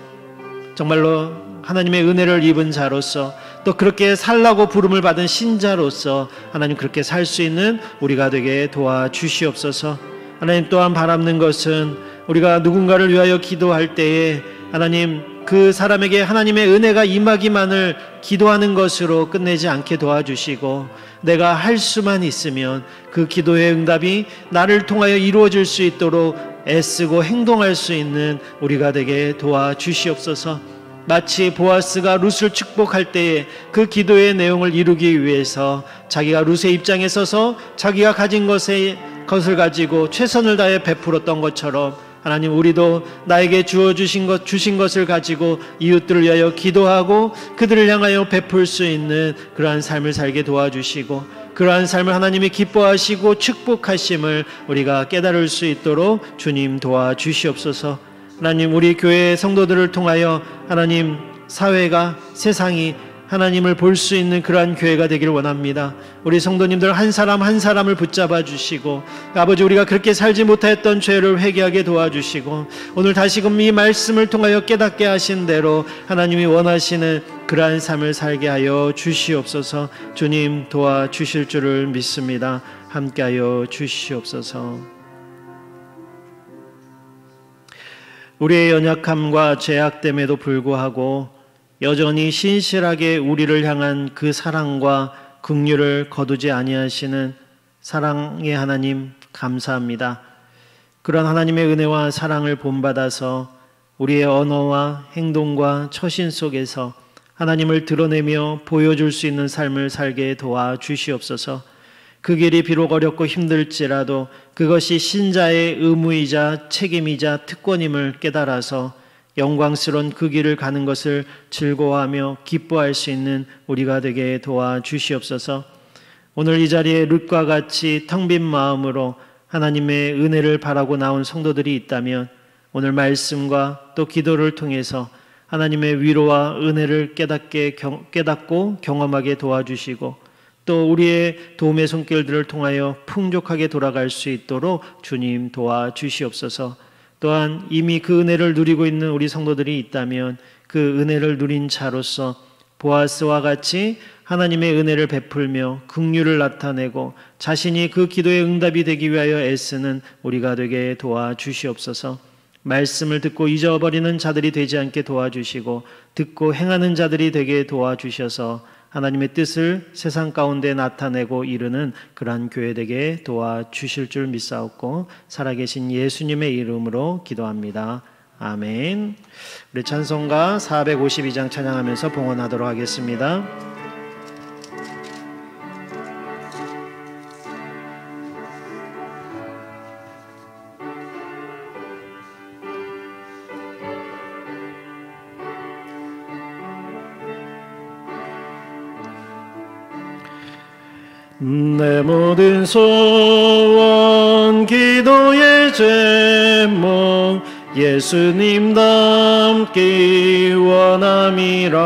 정말로 하나님의 은혜를 입은 자로서, 또 그렇게 살라고 부름을 받은 신자로서 하나님 그렇게 살 수 있는 우리가 되게 도와주시옵소서. 하나님, 또한 바라는 것은 우리가 누군가를 위하여 기도할 때에 하나님 그 사람에게 하나님의 은혜가 임하기만을 기도하는 것으로 끝내지 않게 도와주시고, 내가 할 수만 있으면 그 기도의 응답이 나를 통하여 이루어질 수 있도록 애쓰고 행동할 수 있는 우리가 되게 도와주시옵소서. 마치 보아스가 룻을 축복할 때에 그 기도의 내용을 이루기 위해서 자기가 룻의 입장에 서서 자기가 가진 것을 가지고 최선을 다해 베풀었던 것처럼, 하나님, 우리도 나에게 주신 것을 가지고 이웃들을 위하여 기도하고 그들을 향하여 베풀 수 있는 그러한 삶을 살게 도와주시고, 그러한 삶을 하나님이 기뻐하시고 축복하심을 우리가 깨달을 수 있도록 주님 도와주시옵소서. 하나님, 우리 교회 성도들을 통하여 하나님 사회가, 세상이 하나님을 볼 수 있는 그러한 교회가 되기를 원합니다. 우리 성도님들 한 사람 한 사람을 붙잡아 주시고, 아버지, 우리가 그렇게 살지 못했던 죄를 회개하게 도와주시고, 오늘 다시금 이 말씀을 통하여 깨닫게 하신 대로 하나님이 원하시는 그러한 삶을 살게 하여 주시옵소서. 주님 도와주실 줄을 믿습니다. 함께하여 주시옵소서. 우리의 연약함과 죄악됨에도 불구하고 여전히 신실하게 우리를 향한 그 사랑과 긍휼을 거두지 아니하시는 사랑의 하나님 감사합니다. 그런 하나님의 은혜와 사랑을 본받아서 우리의 언어와 행동과 처신 속에서 하나님을 드러내며 보여줄 수 있는 삶을 살게 도와주시옵소서. 그 길이 비록 어렵고 힘들지라도 그것이 신자의 의무이자 책임이자 특권임을 깨달아서 영광스러운 그 길을 가는 것을 즐거워하며 기뻐할 수 있는 우리가 되게 도와주시옵소서. 오늘 이 자리에 룻과 같이 텅 빈 마음으로 하나님의 은혜를 바라고 나온 성도들이 있다면, 오늘 말씀과 또 기도를 통해서 하나님의 위로와 은혜를 깨닫고 경험하게 도와주시고, 또 우리의 도움의 손길들을 통하여 풍족하게 돌아갈 수 있도록 주님 도와주시옵소서. 또한 이미 그 은혜를 누리고 있는 우리 성도들이 있다면 그 은혜를 누린 자로서 보아스와 같이 하나님의 은혜를 베풀며 긍휼을 나타내고 자신이 그 기도의 응답이 되기 위하여 애쓰는 우리가 되게 도와주시옵소서. 말씀을 듣고 잊어버리는 자들이 되지 않게 도와주시고, 듣고 행하는 자들이 되게 도와주셔서 하나님의 뜻을 세상 가운데 나타내고 이루는 그러한 교회 되게 도와주실 줄 믿사옵고, 살아계신 예수님의 이름으로 기도합니다. 아멘. 우리 찬송가 452장 찬양하면서 봉헌하도록 하겠습니다. 내 모든 소원 기도의 제목 예수님 닮기 원함이라.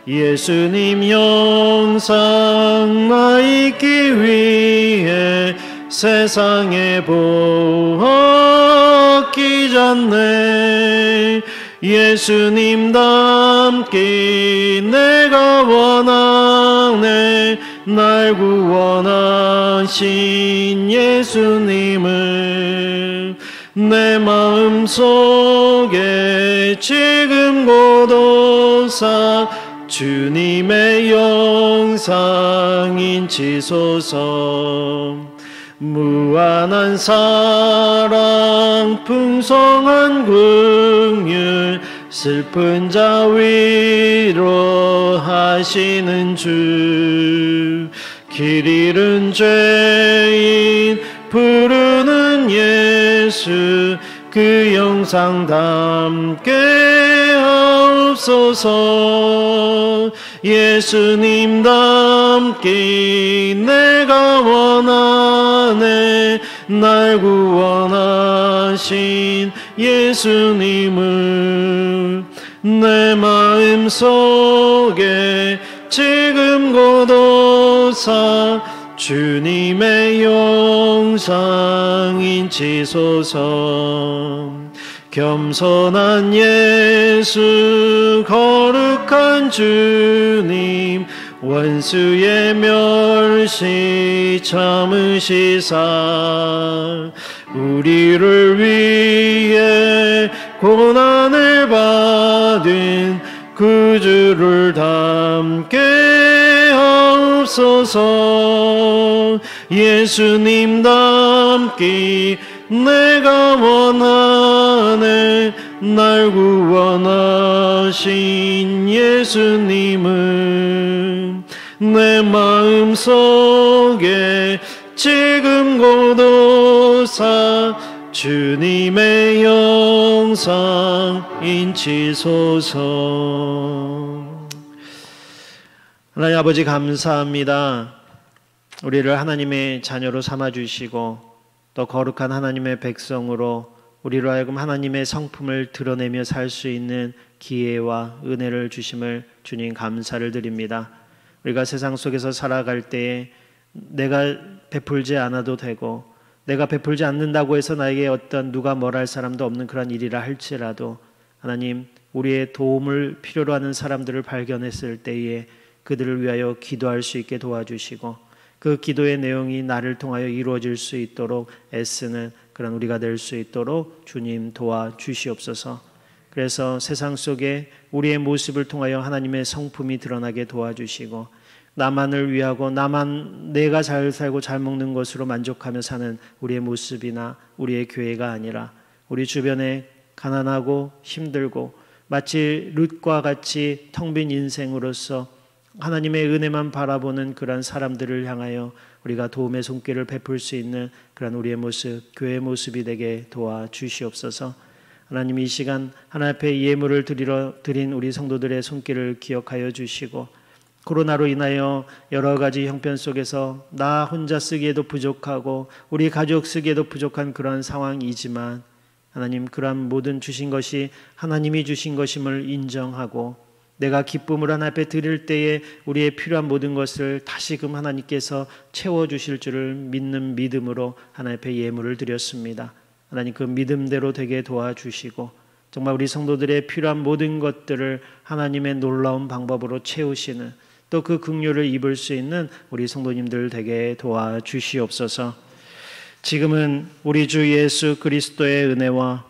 예수님 영상 나이기 위해 세상에 보았기 전에 예수님 닮기 내가 원하네. 날 구원하신 예수님을 내 마음속에 지금 고도사 주님의 영상 인치소서. 무한한 사랑 풍성한 긍휼 슬픈 자 위로하시는 주. 길 잃은 죄인 부르는 예수 그 영상 담게 하옵소서. 예수님 닮기 내가 원하네. 날 구원하신 예수님을 내 마음속에 지금 고도사 주님의 영상 인치소서. 겸손한 예수 거룩한 주님 원수의 멸시 참으시사 우리를 위해 고난을 받은 구주를 담게 하옵소서. 예수님 닮기 내가 원하네. 날 구원하신 예수님은 내 마음속에 지금 고도사 주님의 영상 인치소서. 하나님 아버지 감사합니다. 우리를 하나님의 자녀로 삼아주시고 또 거룩한 하나님의 백성으로 우리로 하여금 하나님의 성품을 드러내며 살 수 있는 기회와 은혜를 주심을 주님 감사를 드립니다. 우리가 세상 속에서 살아갈 때에 내가 베풀지 않아도 되고 내가 베풀지 않는다고 해서 나에게 어떤 누가 뭘 할 사람도 없는 그런 일이라 할지라도 하나님 우리의 도움을 필요로 하는 사람들을 발견했을 때에 그들을 위하여 기도할 수 있게 도와주시고 그 기도의 내용이 나를 통하여 이루어질 수 있도록 애쓰는 그런 우리가 될 수 있도록 주님 도와주시옵소서. 그래서 세상 속에 우리의 모습을 통하여 하나님의 성품이 드러나게 도와주시고 나만을 위하고 나만 내가 잘 살고 잘 먹는 것으로 만족하며 사는 우리의 모습이나 우리의 교회가 아니라 우리 주변에 가난하고 힘들고 마치 룻과 같이 텅 빈 인생으로서 하나님의 은혜만 바라보는 그런 사람들을 향하여 우리가 도움의 손길을 베풀 수 있는 그런 우리의 모습, 교회의 모습이 되게 도와주시옵소서. 하나님 이 시간 하나님 앞에 예물을 드린 우리 성도들의 손길을 기억하여 주시고 코로나로 인하여 여러 가지 형편 속에서 나 혼자 쓰기에도 부족하고 우리 가족 쓰기에도 부족한 그런 상황이지만 하나님 그러한 모든 주신 것이 하나님이 주신 것임을 인정하고 내가 기쁨을 하나님 앞에 드릴 때에 우리의 필요한 모든 것을 다시금 하나님께서 채워주실 줄을 믿는 믿음으로 하나님 앞에 예물을 드렸습니다. 하나님 그 믿음대로 되게 도와주시고 정말 우리 성도들의 필요한 모든 것들을 하나님의 놀라운 방법으로 채우시는 또 그 긍휼을 입을 수 있는 우리 성도님들 되게 도와주시옵소서. 지금은 우리 주 예수 그리스도의 은혜와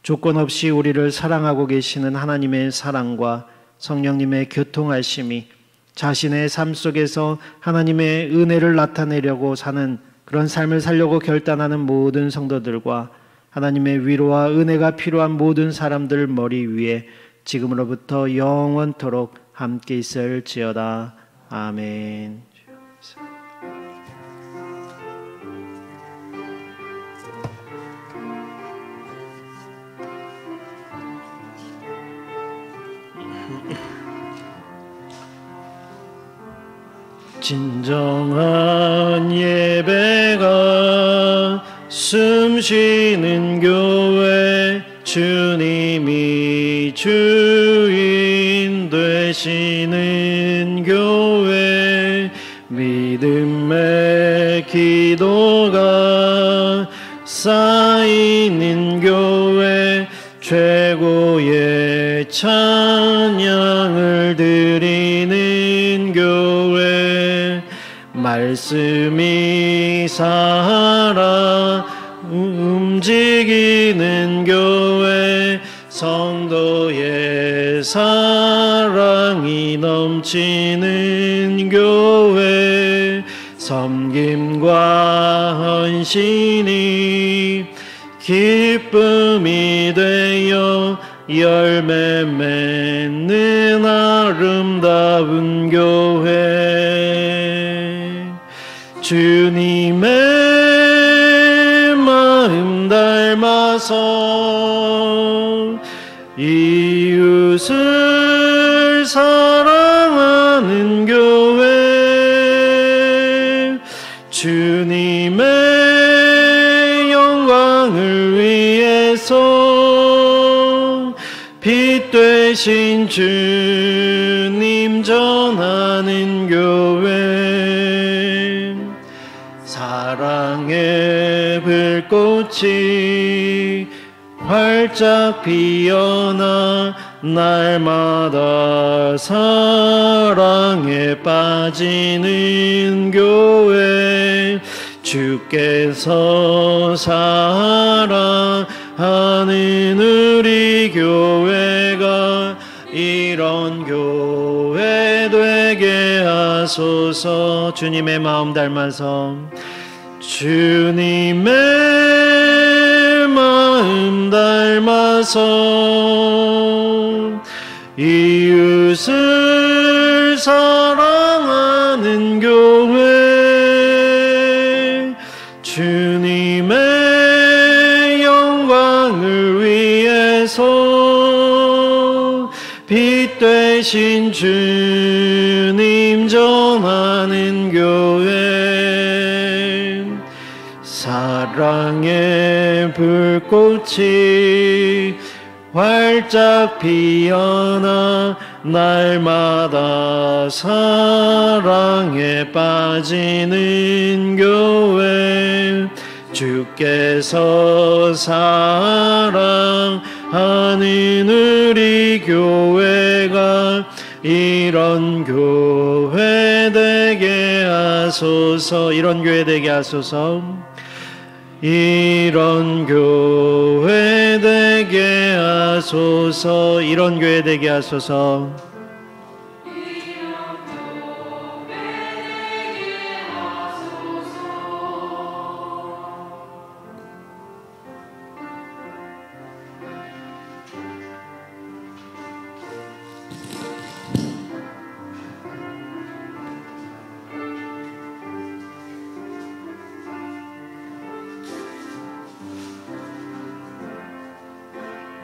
조건 없이 우리를 사랑하고 계시는 하나님의 사랑과 성령님의 교통하심이 자신의 삶 속에서 하나님의 은혜를 나타내려고 사는 그런 삶을 살려고 결단하는 모든 성도들과 하나님의 위로와 은혜가 필요한 모든 사람들 머리 위에 지금으로부터 영원토록 함께 있을지어다. 아멘. 진정한 예배가 숨쉬는 교회 주님이 주인 되시는 교회, 믿음의 기도가 쌓이는 교회, 최고의 찬양을 드리는 교회, 말씀이 살아 움직이는 교회, 성도의 사랑이 넘치는 교회, 섬김과 헌신이 기쁨이 되어 열매 맺는 아름다운 교회, 주님의 마음 닮아서 이웃을 사랑하는 교회, 주님의 영광을 위해서 빛 되신 주님 전하는 교회, 사랑의 불꽃이 활짝 피어나 날마다 사랑에 빠지는 교회, 주께서 사랑하는 우리 교회가 이런 교회 되게 하소서. 주님의 마음 닮아서, 주님의 마음 닮아서 이웃을 사랑하는 교회, 주님의 영광을 위해서 빛 되신 주님 전하는 교회, 사랑의 불꽃이 활짝 피어나 날마다 사랑에 빠지는 교회, 주께서 사랑하는 우리 교회가 이런 교회 되게 하소서. 이런 교회 되게 하소서. 이런 교회 되게 하소서. 이런 교회 되게 하소서.